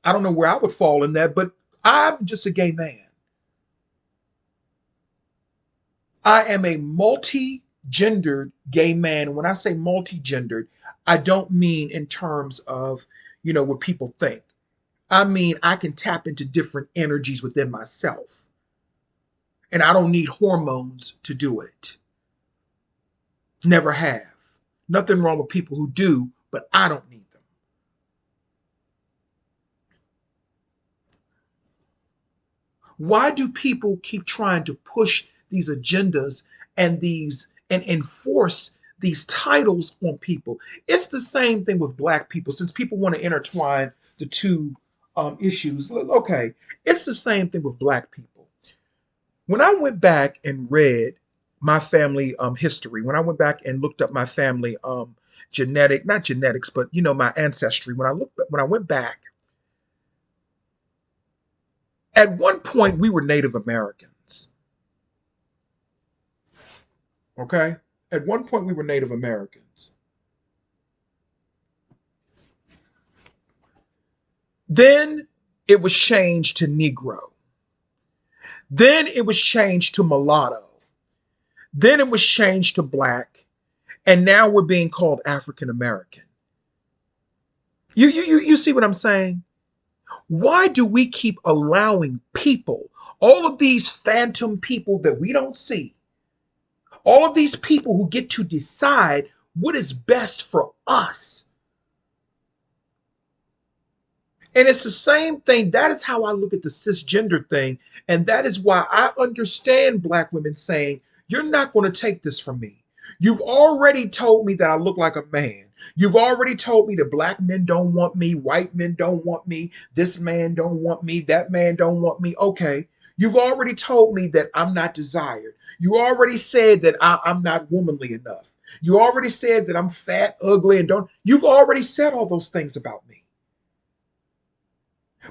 I don't know where I would fall in that, but I'm just a gay man. I am a multi-gendered gay man. And when I say multi-gendered, I don't mean in terms of, what people think. I mean, I can tap into different energies within myself. And I don't need hormones to do it. Never have. Nothing wrong with people who do, but I don't need them. Why do people keep trying to push these agendas and enforce these titles on people? It's the same thing with black people, since people want to intertwine the two issues. Okay, it's the same thing with black people. When I went back and read my family history, when I went back and looked up my family not genetics, but my ancestry, when I went back, at one point we were Native Americans. Okay? At one point we were Native Americans. Then it was changed to Negro. Then it was changed to mulatto. Then it was changed to black. And now we're being called African American. You see what I'm saying? Why do we keep allowing people, all of these phantom people that we don't see, all of these people who get to decide what is best for us? And it's the same thing. That is how I look at the cisgender thing. And that is why I understand black women saying, you're not going to take this from me. You've already told me that I look like a man. You've already told me that black men don't want me, white men don't want me, this man don't want me, that man don't want me. Okay. You've already told me that I'm not desired. You already said that I'm not womanly enough. You already said that I'm fat, ugly, and don't. You've already said all those things about me.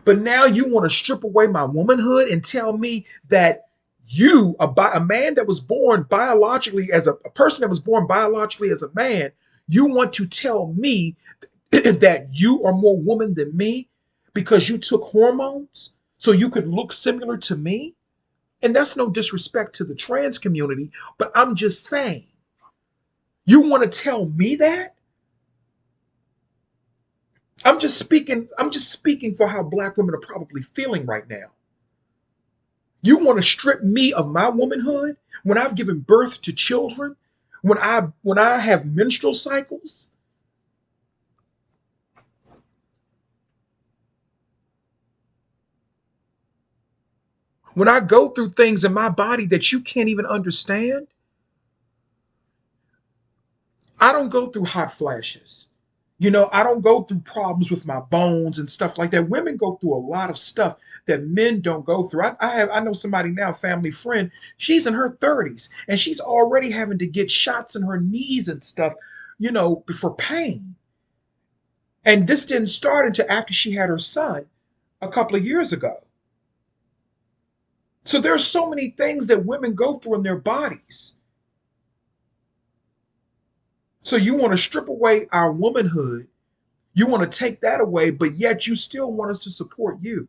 But now you want to strip away my womanhood and tell me that you, a man that was born biologically as a person that was born biologically as a man, you want to tell me that you are more woman than me because you took hormones so you could look similar to me? And that's no disrespect to the trans community, but I'm just saying, you want to tell me that? I'm just speaking for how black women are probably feeling right now. You want to strip me of my womanhood when I've given birth to children, when I have menstrual cycles? When I go through things in my body that you can't even understand? I don't go through hot flashes. I don't go through problems with my bones and stuff like that. Women go through a lot of stuff that men don't go through. I know somebody now, a family friend, she's in her 30s and she's already having to get shots in her knees and stuff, for pain. And this didn't start until after she had her son a couple of years ago. So there's so many things that women go through in their bodies. So you want to strip away our womanhood. You want to take that away, but yet you still want us to support you.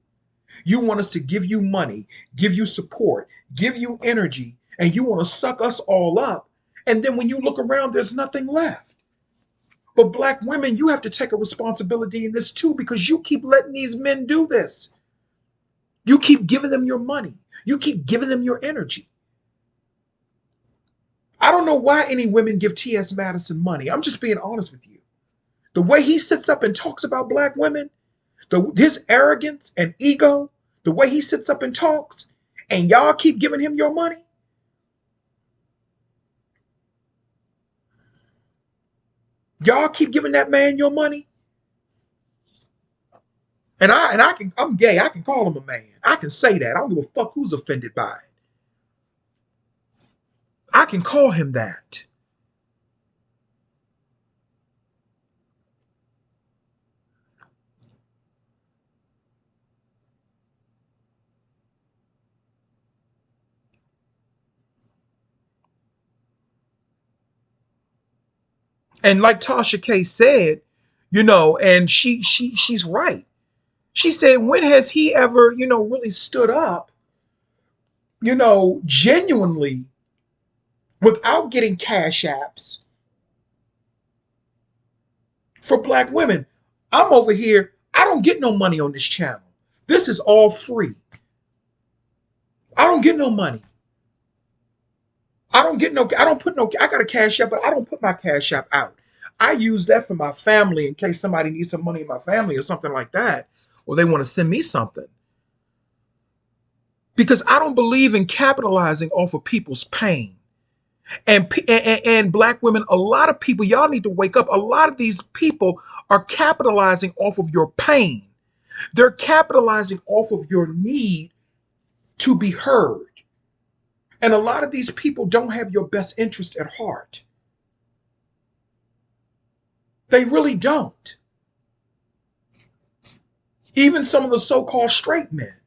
You want us to give you money, give you support, give you energy, and you want to suck us all up. And then when you look around, there's nothing left. But black women, you have to take a responsibility in this too, because you keep letting these men do this. You keep giving them your money. You keep giving them your energy. I don't know why any women give T.S. Madison money. I'm just being honest with you. The way he sits up and talks about black women, his arrogance and ego, the way he sits up and talks, and y'all keep giving him your money. Y'all keep giving that man your money. I'm gay. I can call him a man. I can say that. I don't give a fuck who's offended by it. I can call him that. And like Tasha K said, and she's right. She said, when has he ever, really stood up, genuinely without getting cash apps for black women? I'm over here. I don't get no money on this channel. This is all free. I don't get no money. I don't put no, I got a cash app, but I don't put my cash app out. I use that for my family in case somebody needs some money in my family or something like that, or they want to send me something. Because I don't believe in capitalizing off of people's pain. And black women, a lot of people, y'all need to wake up. A lot of these people are capitalizing off of your pain. They're capitalizing off of your need to be heard. And a lot of these people don't have your best interest at heart. They really don't. Even some of the so-called straight men.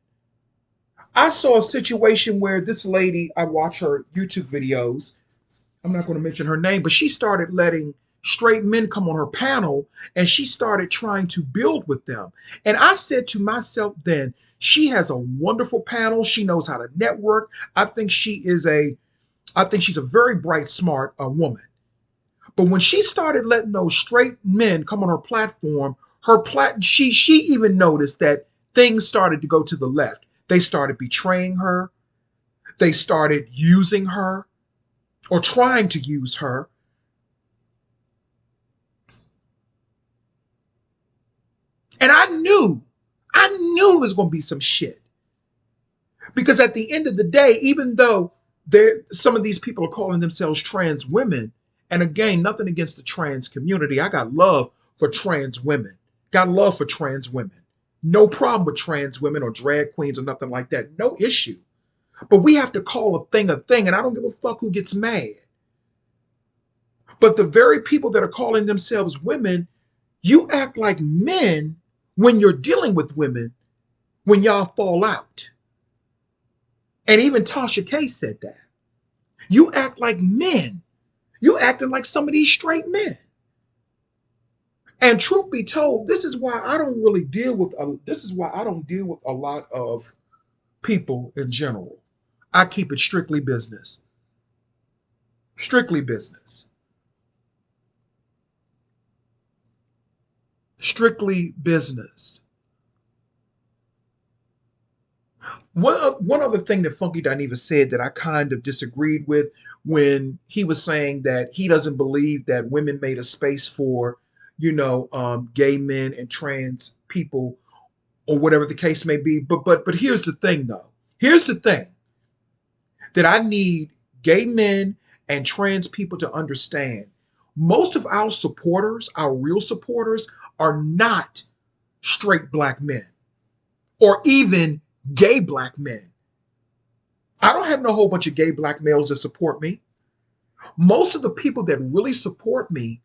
I saw a situation where this lady, I watch her YouTube videos. I'm not going to mention her name, but she started letting straight men come on her panel and she started trying to build with them. And I said to myself then, she has a wonderful panel. She knows how to network. I think she's a very bright, smart woman. But when she started letting those straight men come on her platform, she even noticed that things started to go to the left. They started betraying her. They started using her or trying to use her. And I knew it was going to be some shit. Because at the end of the day, even though some of these people are calling themselves trans women, and again, nothing against the trans community. I got love for trans women. Got love for trans women. No problem with trans women or drag queens or nothing like that. No issue. But we have to call a thing, and I don't give a fuck who gets mad. But the very people that are calling themselves women, you act like men when you're dealing with women when y'all fall out. And even Tasha K said that. You act like men. You acting like some of these straight men. And truth be told, this is why I don't deal with a lot of people in general. I keep it strictly business. Strictly business. Strictly business. One other thing that Funky Dineva said that I kind of disagreed with when he was saying that he doesn't believe that women made a space for, gay men and trans people or whatever the case may be. But here's the thing, though. Here's the thing that I need gay men and trans people to understand. Most of our supporters, our real supporters, are not straight black men or even gay black men. I don't have no whole bunch of gay black males that support me. Most of the people that really support me,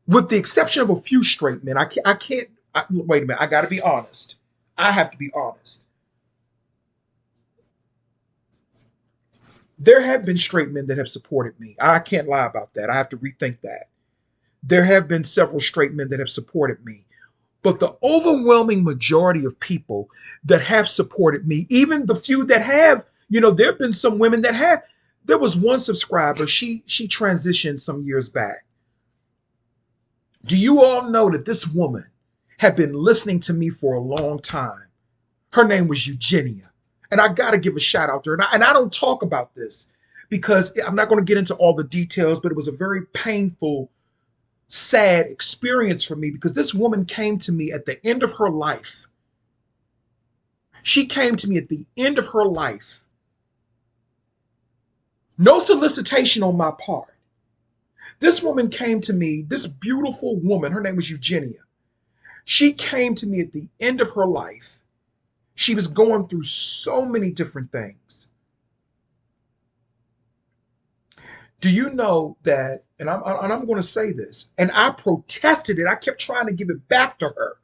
with the exception of a few straight men, wait a minute, I got to be honest. I have to be honest. There have been straight men that have supported me. I can't lie about that. I have to rethink that. There have been several straight men that have supported me. But the overwhelming majority of people that have supported me, even the few that have, there have been some women that have. There was one subscriber, she transitioned some years back. Do you all know that this woman had been listening to me for a long time? Her name was Eugenia. And I got to give a shout out to her. And I don't talk about this because I'm not going to get into all the details, but it was a very painful, sad experience for me because this woman came to me at the end of her life. She came to me at the end of her life. No solicitation on my part. This woman came to me, this beautiful woman, her name was Eugenia. She came to me at the end of her life. She was going through so many different things. Do you know that, and I'm going to say this, and I protested it. I kept trying to give it back to her.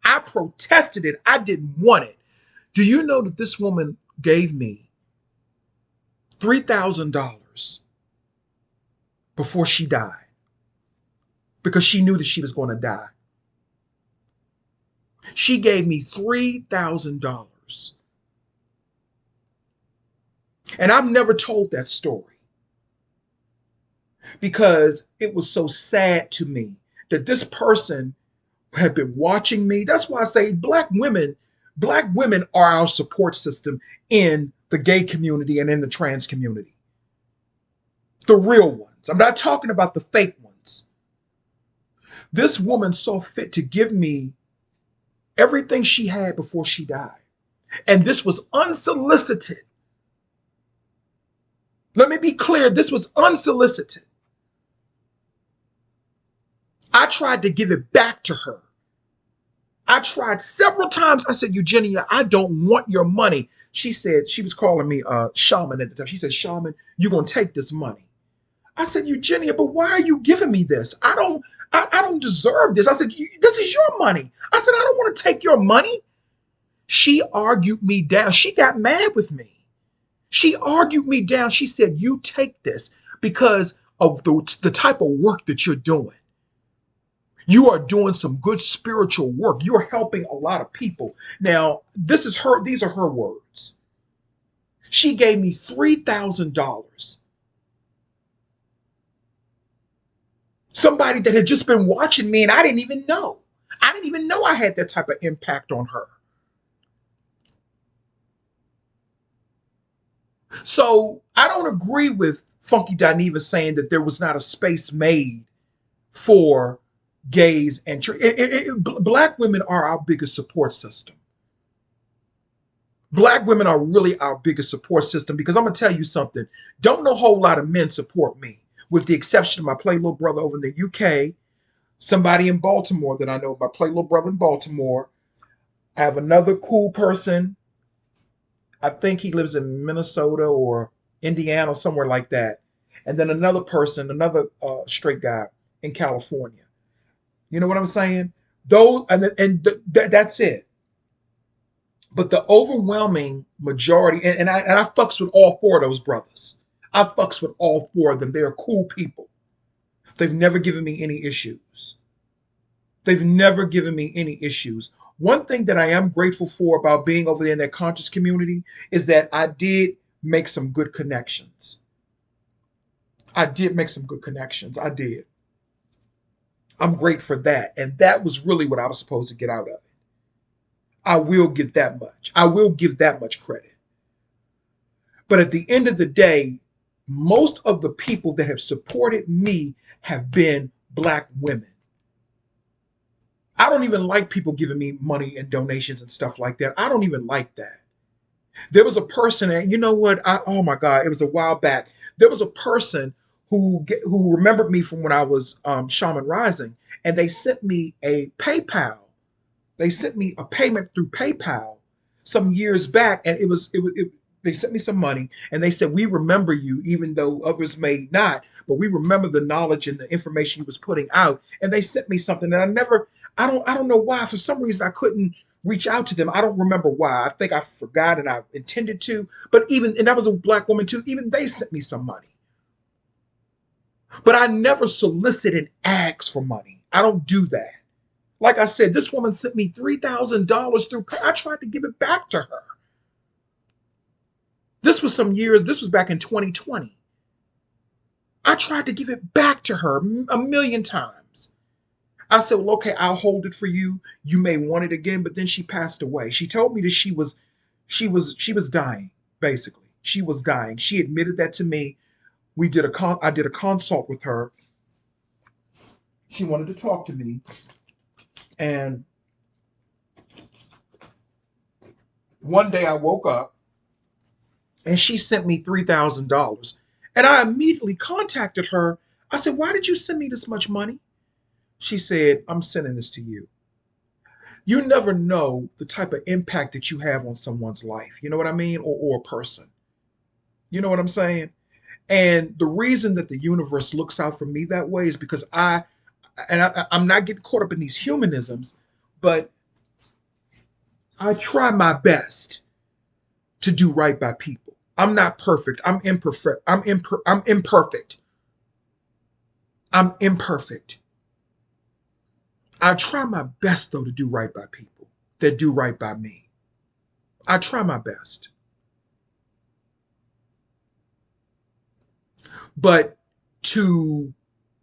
I protested it. I didn't want it. Do you know that this woman gave me $3,000 before she died? Because she knew that she was going to die. She gave me $3,000. And I've never told that story because it was so sad to me that this person had been watching me. That's why I say black women are our support system in the gay community and in the trans community. The real ones. I'm not talking about the fake ones. This woman saw fit to give me everything she had before she died. And this was unsolicited. Let me be clear, this was unsolicited. I tried to give it back to her. I tried several times. I said, Eugenia, I don't want your money. She said, she was calling me shaman at the time. She said, Shaman, you're going to take this money. I said, Eugenia, but why are you giving me this? I don't deserve this. I said, this is your money. I said, I don't want to take your money. She argued me down. She got mad with me. She argued me down. She said, you take this because of the type of work that you're doing. You are doing some good spiritual work. You're helping a lot of people. Now, these are her words. She gave me $3,000. Somebody that had just been watching me and I didn't even know. I didn't even know I had that type of impact on her. So I don't agree with Funky Dineva saying that there was not a space made for gays and black women are our biggest support system. Black women are really our biggest support system because I'm going to tell you something. Don't no whole lot of men support me, with the exception of my play little brother over in the UK, somebody in Baltimore that I know, my play little brother in Baltimore. I have another cool person. I think he lives in Minnesota or Indiana, somewhere like that. And then another person, another straight guy in California. You know what I'm saying? That's it. But the overwhelming majority, and I fucks with all four of those brothers. I fucks with all four of them. They're cool people. They've never given me any issues. They've never given me any issues. One thing that I am grateful for about being over there in that conscious community is that I did make some good connections. I did make some good connections. I did. I'm great for that. And that was really what I was supposed to get out of it. I will give that much. I will give that much credit. But at the end of the day, most of the people that have supported me have been black women. I don't even like people giving me money and donations and stuff like that. I don't even like that. There was a person, and you know what? Oh my God, it was a while back. There was a person who remembered me from when I was Shaman Rising, and they sent me a PayPal. They sent me a payment through PayPal some years back, and they sent me some money, and they said, we remember you, even though others may not, but we remember the knowledge and the information you was putting out. And they sent me something, and I don't know why. For some reason, I couldn't reach out to them. I don't remember why. I think I forgot and I intended to, and that was a black woman too. Even they sent me some money. But I never solicit and ask for money. I don't do that. Like I said, this woman sent me $3,000 through. I tried to give it back to her. This was back in 2020. I tried to give it back to her a million times. I said, well, okay, I'll hold it for you. You may want it again, but then she passed away. She told me that she was dying, basically. She was dying. She admitted that to me. I did a consult with her. She wanted to talk to me. And one day I woke up and she sent me $3,000. And I immediately contacted her. I said, why did you send me this much money? She said, I'm sending this to you. You never know the type of impact that you have on someone's life. You know what I mean? Or a person. You know what I'm saying? And the reason that the universe looks out for me that way is because I'm not getting caught up in these humanisms, but I try my best to do right by people. I'm not perfect. I'm imperfect. I'm imperfect. I'm imperfect. I try my best, though, to do right by people that do right by me. I try my best. But to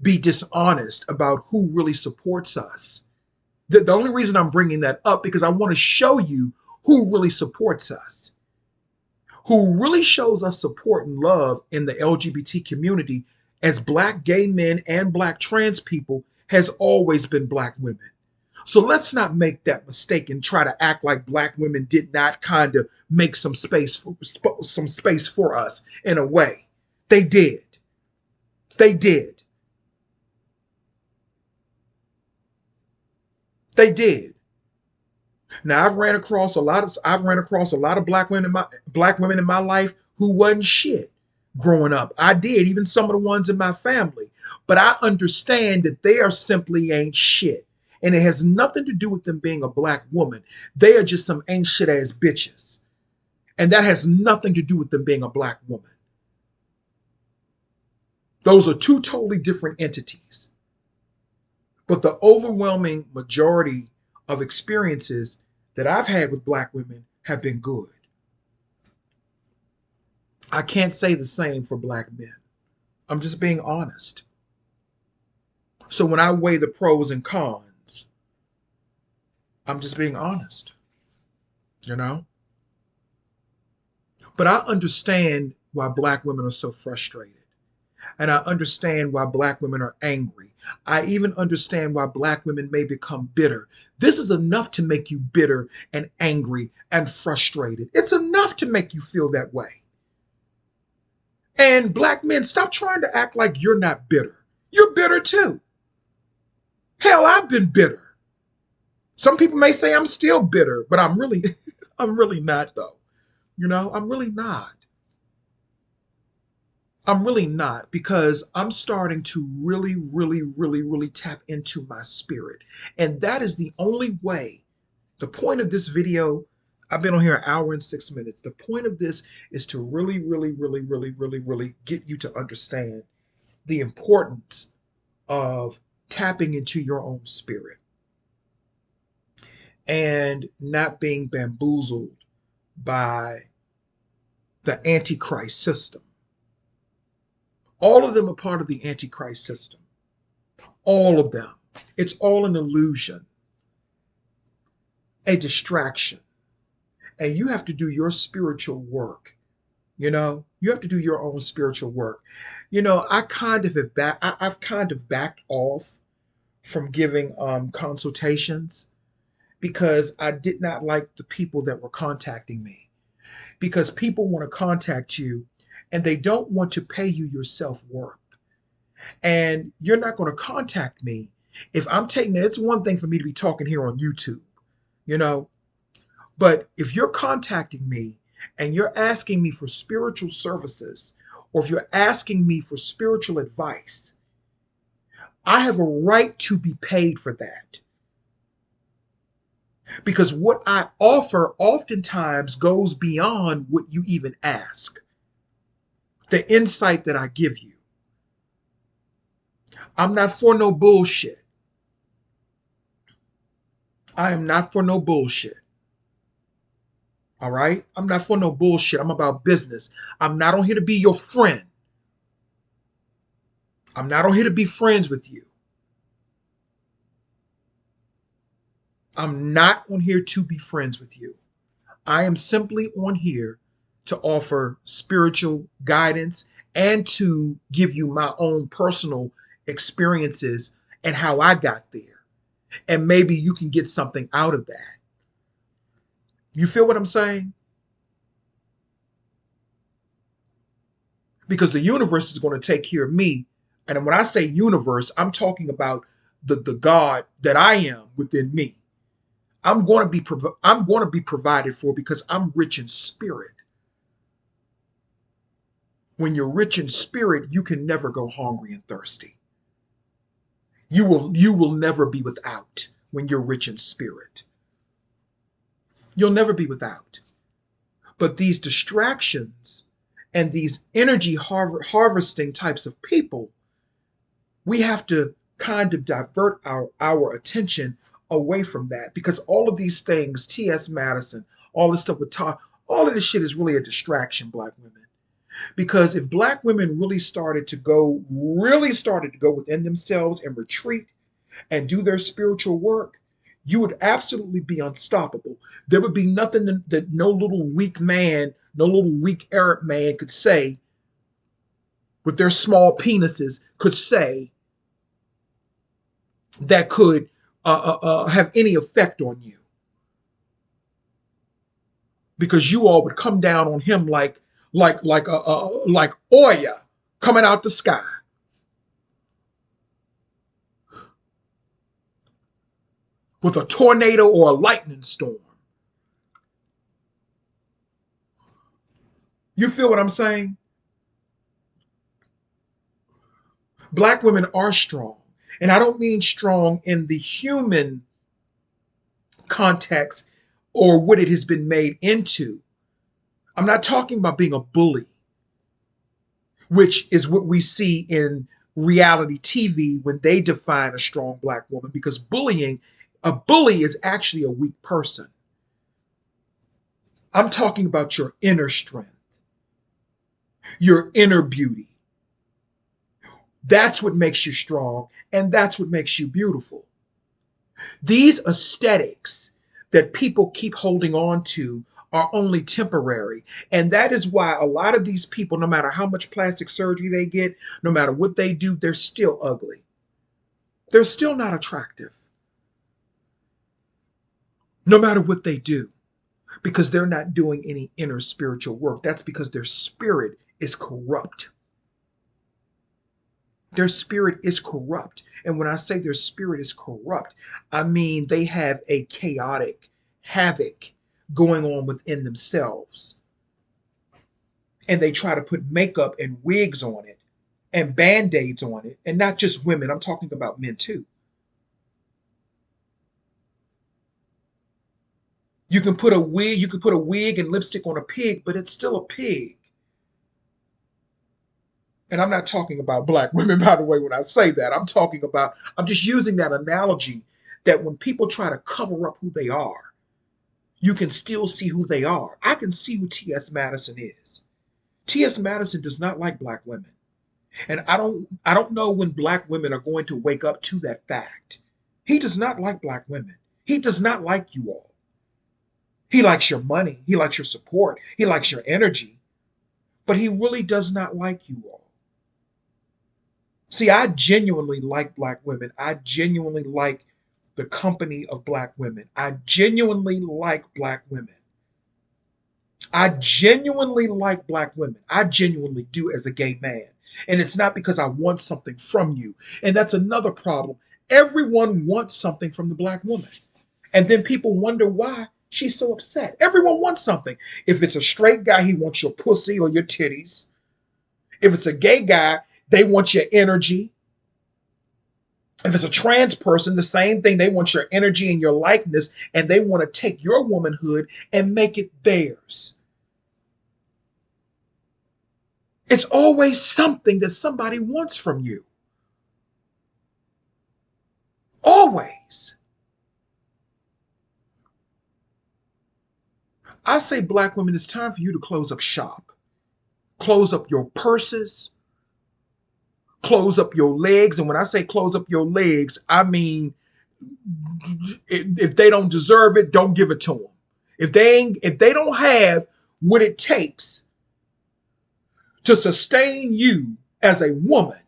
be dishonest about who really supports us, the only reason I'm bringing that up because I want to show you who really supports us. who really shows us support and love in the LGBT community as black gay men and black trans people has always been black women. So let's not make that mistake and try to act like black women did not kind of make some space for us in a way. They did. They did. They did. Now I've ran across a lot of black women in my life who wasn't shit growing up. I did, even some of the ones in my family. But I understand that they are simply ain't shit. And it has nothing to do with them being a black woman. They are just some ain't shit ass bitches. And that has nothing to do with them being a black woman. Those are two totally different entities. But the overwhelming majority of experiences that I've had with black women have been good. I can't say the same for black men. I'm just being honest. So when I weigh the pros and cons, I'm just being honest, you know? But I understand why black women are so frustrated. And I understand why black women are angry. I even understand why black women may become bitter. This is enough to make you bitter and angry and frustrated. It's enough to make you feel that way. And black men, stop trying to act like you're not bitter. You're bitter too. Hell, I've been bitter. Some people may say I'm still bitter, but I'm really not though. You know, I'm really not. I'm really not, because I'm starting to really tap into my spirit. And that is the only way. The point of this video, I've been on here an hour and 6 minutes. The point of this is to really get you to understand the importance of tapping into your own spirit and not being bamboozled by the Antichrist system. All of them are part of the Antichrist system. All of them. It's all an illusion, a distraction. And you have to do your spiritual work. You know, you have to do your own spiritual work. You know, I've kind of backed off from giving consultations because I did not like the people that were contacting me. Because people want to contact you and they don't want to pay you your self-worth. And you're not going to contact me if I'm taking it. It's one thing for me to be talking here on YouTube, you know, but if you're contacting me and you're asking me for spiritual services, or if you're asking me for spiritual advice, I have a right to be paid for that. Because what I offer oftentimes goes beyond what you even ask. The insight that I give you. I'm not for no bullshit. I am not for no bullshit. All right? I'm not for no bullshit. I'm about business. I'm not on here to be your friend. I'm not on here to be friends with you. I'm not on here to be friends with you. I am simply on here to offer spiritual guidance and to give you my own personal experiences and how I got there. And maybe you can get something out of that. You feel what I'm saying? Because the universe is going to take care of me. And when I say universe, I'm talking about the God that I am within me. I'm going to be provided for because I'm rich in spirit. When you're rich in spirit, you can never go hungry and thirsty. You will never be without when you're rich in spirit. You'll never be without. But these distractions and these energy harvesting types of people, we have to kind of divert our attention away from that, because all of these things, T.S. Madison, all this stuff with Todd, all of this shit is really a distraction, black women. Because if black women really started to go within themselves and retreat and do their spiritual work, you would absolutely be unstoppable. There would be nothing that no little weak man, no little weak Arab man could say, with their small penises, could say that could have any effect on you, because you all would come down on him like Oya coming out the sky. With a tornado or a lightning storm. You feel what I'm saying? Black women are strong. And I don't mean strong in the human context or what it has been made into. I'm not talking about being a bully, which is what we see in reality TV when they define a strong black woman, because a bully is actually a weak person. I'm talking about your inner strength, your inner beauty. That's what makes you strong, and that's what makes you beautiful. These aesthetics that people keep holding on to are only temporary. And that is why a lot of these people, no matter how much plastic surgery they get, no matter what they do, they're still ugly. They're still not attractive. No matter what they do, because they're not doing any inner spiritual work. That's because their spirit is corrupt. Their spirit is corrupt. And when I say their spirit is corrupt, I mean they have a chaotic havoc going on within themselves. And they try to put makeup and wigs on it and band-aids on it. And not just women, I'm talking about men too. You can put a wig and lipstick on a pig, but it's still a pig. And I'm not talking about black women, by the way, when I say that. I'm just using that analogy that when people try to cover up who they are, you can still see who they are. I can see who T.S. Madison is. T.S. Madison does not like black women. And I don't know when black women are going to wake up to that fact. He does not like black women. He does not like you all. He likes your money. He likes your support. He likes your energy. But he really does not like you all. See, I genuinely like black women. I genuinely like the company of black women. I genuinely like black women. I genuinely like black women. I genuinely do as a gay man. And it's not because I want something from you. And that's another problem. Everyone wants something from the black woman. And then people wonder why she's so upset. Everyone wants something. If it's a straight guy, he wants your pussy or your titties. If it's a gay guy, they want your energy. If it's a trans person, the same thing. They want your energy and your likeness, and they want to take your womanhood and make it theirs. It's always something that somebody wants from you. Always. I say, black women, it's time for you to close up shop. Close up your purses. Close up your legs. And when I say close up your legs, I mean, if they don't deserve it, don't give it to them. If they don't have what it takes to sustain you as a woman,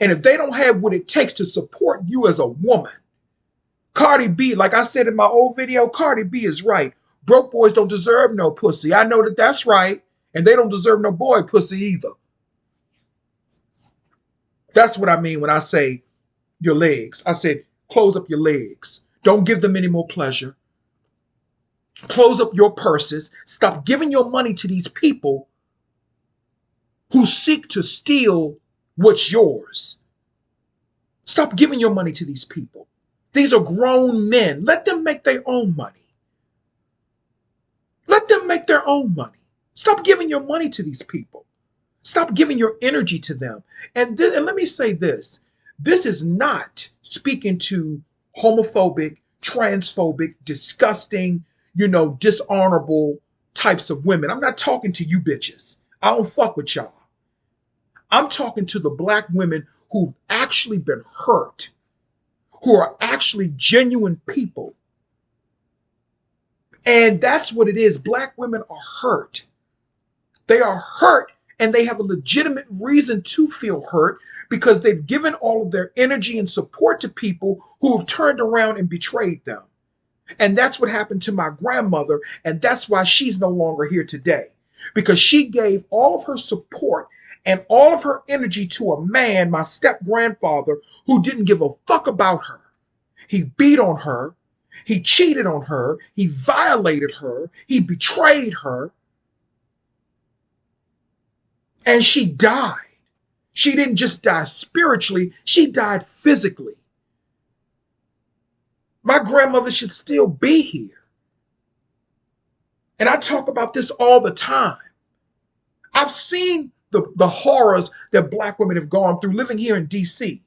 and if they don't have what it takes to support you as a woman, Cardi B, like I said in my old video, Cardi B is right. Broke boys don't deserve no pussy. I know that that's right. And they don't deserve no boy pussy either. That's what I mean when I say your legs. I said, close up your legs. Don't give them any more pleasure. Close up your purses. Stop giving your money to these people who seek to steal what's yours. Stop giving your money to these people. These are grown men. Let them make their own money. Let them make their own money. Stop giving your money to these people. Stop giving your energy to them. And let me say this. This is not speaking to homophobic, transphobic, disgusting, dishonorable types of women. I'm not talking to you bitches. I don't fuck with y'all. I'm talking to the black women who've actually been hurt, who are actually genuine people. And that's what it is. Black women are hurt. They are hurt and they have a legitimate reason to feel hurt because they've given all of their energy and support to people who have turned around and betrayed them. And that's what happened to my grandmother. And that's why she's no longer here today, because she gave all of her support and all of her energy to a man, my step grandfather, who didn't give a fuck about her. He beat on her. He cheated on her. He violated her. He betrayed her. And she died. She didn't just die spiritually, she died physically. My grandmother should still be here. And I talk about this all the time. I've seen the horrors that Black women have gone through living here in DC.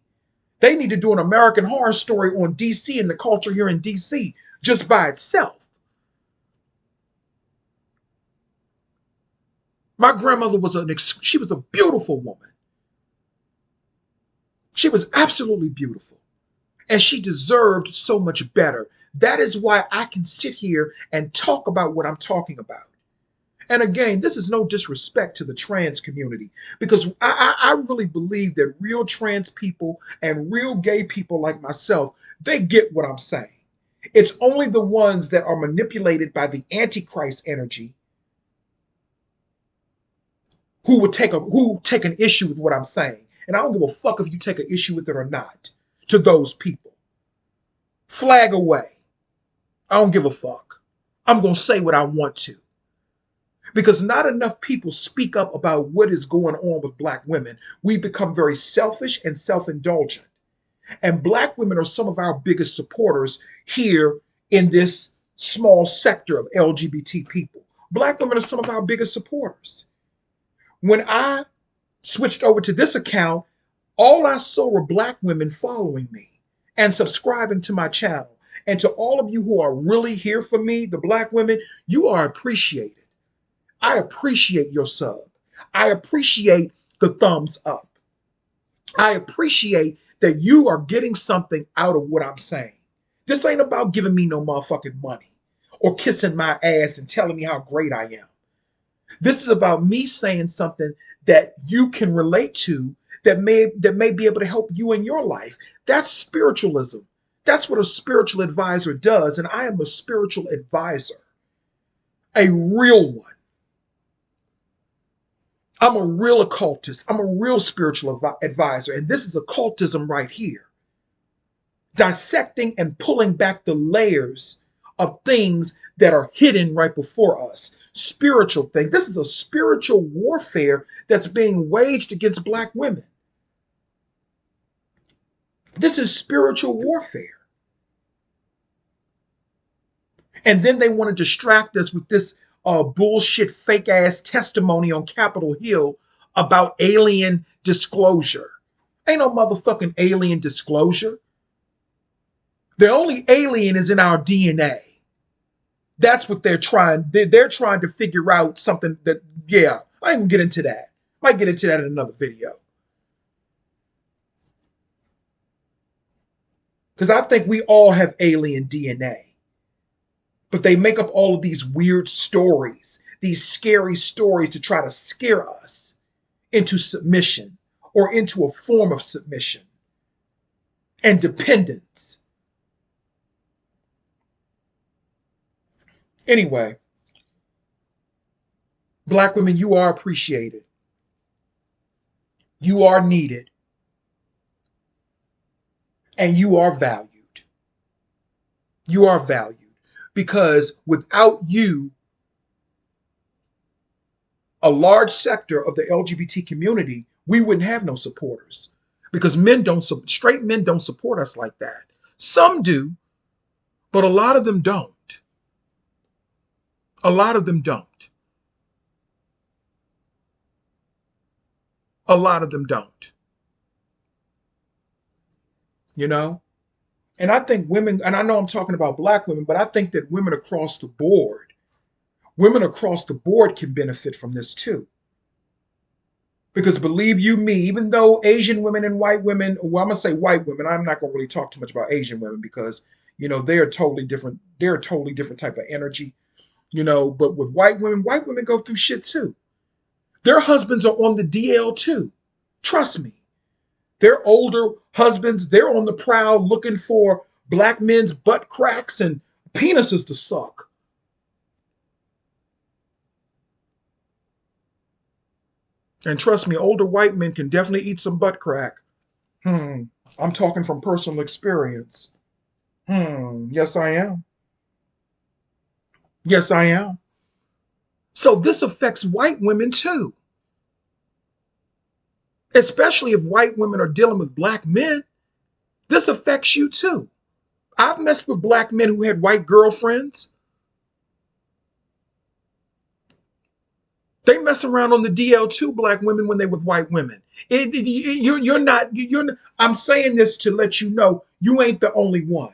They need to do an American Horror Story on DC and the culture here in DC just by itself. My grandmother was she was a beautiful woman. She was absolutely beautiful. And she deserved so much better. That is why I can sit here and talk about what I'm talking about. And again, this is no disrespect to the trans community, because I really believe that real trans people and real gay people like myself, they get what I'm saying. It's only the ones that are manipulated by the Antichrist energy who take an issue with what I'm saying. And I don't give a fuck if you take an issue with it or not. To those people, flag away. I don't give a fuck. I'm going to say what I want to. Because not enough people speak up about what is going on with Black women. We become very selfish and self-indulgent. And Black women are some of our biggest supporters here in this small sector of LGBT people. Black women are some of our biggest supporters. When I switched over to this account, all I saw were Black women following me and subscribing to my channel. And to all of you who are really here for me, the Black women, you are appreciated. I appreciate your sub. I appreciate the thumbs up. I appreciate that you are getting something out of what I'm saying. This ain't about giving me no motherfucking money or kissing my ass and telling me how great I am. This is about me saying something that you can relate to, that may be able to help you in your life. That's spiritualism. That's what a spiritual advisor does, and I am a spiritual advisor, a real one. I'm a real occultist. I'm a real spiritual advisor, and this is occultism right here. Dissecting and pulling back the layers of things that are hidden right before us. Spiritual thing. This is a spiritual warfare that's being waged against Black women. This is spiritual warfare. And then they want to distract us with this bullshit fake ass testimony on Capitol Hill about alien disclosure. Ain't no motherfucking alien disclosure. The only alien is in our DNA. That's what they're trying. They're trying to figure out something that, yeah, I ain't gonna get into that. Might get into that in another video. Because I think we all have alien DNA. But they make up all of these weird stories, these scary stories to try to scare us into submission or into a form of submission and dependence. Anyway, Black women, you are appreciated. You are needed. And you are valued. You are valued. Because without you, a large sector of the LGBT community, we wouldn't have no supporters. Because straight men don't support us like that. Some do, but a lot of them don't. A lot of them don't. A lot of them don't. You know? And I think women, and I know I'm talking about Black women, but I think that women across the board can benefit from this too. Because believe you me, even though Asian women and white women, well, I'm going to say white women, I'm not going to really talk too much about Asian women because, you know, they're a totally different type of energy, you know, but with white women go through shit too. Their husbands are on the DL too. Trust me. Their older husbands, they're on the prowl looking for black men's butt cracks and penises to suck. And trust me, older white men can definitely eat some butt crack. I'm talking from personal experience. Yes, I am. Yes, I am. So this affects white women too, especially if white women are dealing with black men. This affects you too. I've messed with black men who had white girlfriends. They mess around on the DL too, black women, when they with white women. You're not. I'm saying this to let you know you ain't the only one.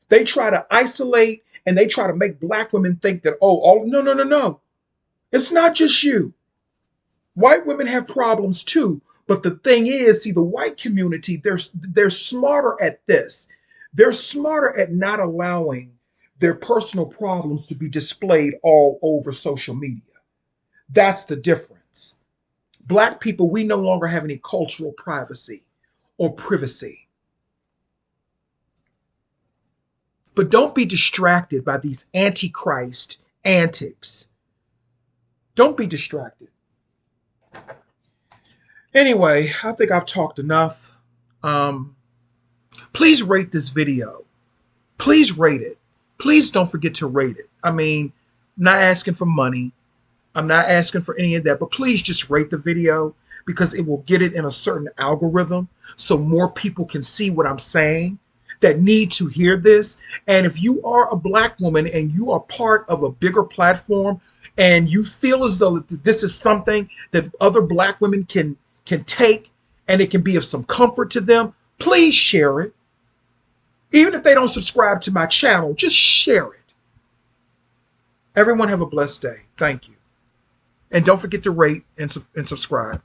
They try to isolate and they try to make black women think that, no, no, no, no. It's not just you. White women have problems too. But the thing is, see, the white community, they're smarter at this. They're smarter at not allowing their personal problems to be displayed all over social media. That's the difference. Black people, we no longer have any cultural privacy or privacy. But don't be distracted by these antichrist antics. Don't be distracted. Anyway, I think I've talked enough. Please rate this video. Please rate it. Please don't forget to rate it. I mean, I'm not asking for money. I'm not asking for any of that, but please just rate the video because it will get it in a certain algorithm so more people can see what I'm saying that need to hear this. And if you are a black woman and you are part of a bigger platform and you feel as though this is something that other black women can take and it can be of some comfort to them, please share it. Even if they don't subscribe to my channel, just share it. Everyone have a blessed day. Thank you. And don't forget to rate and subscribe.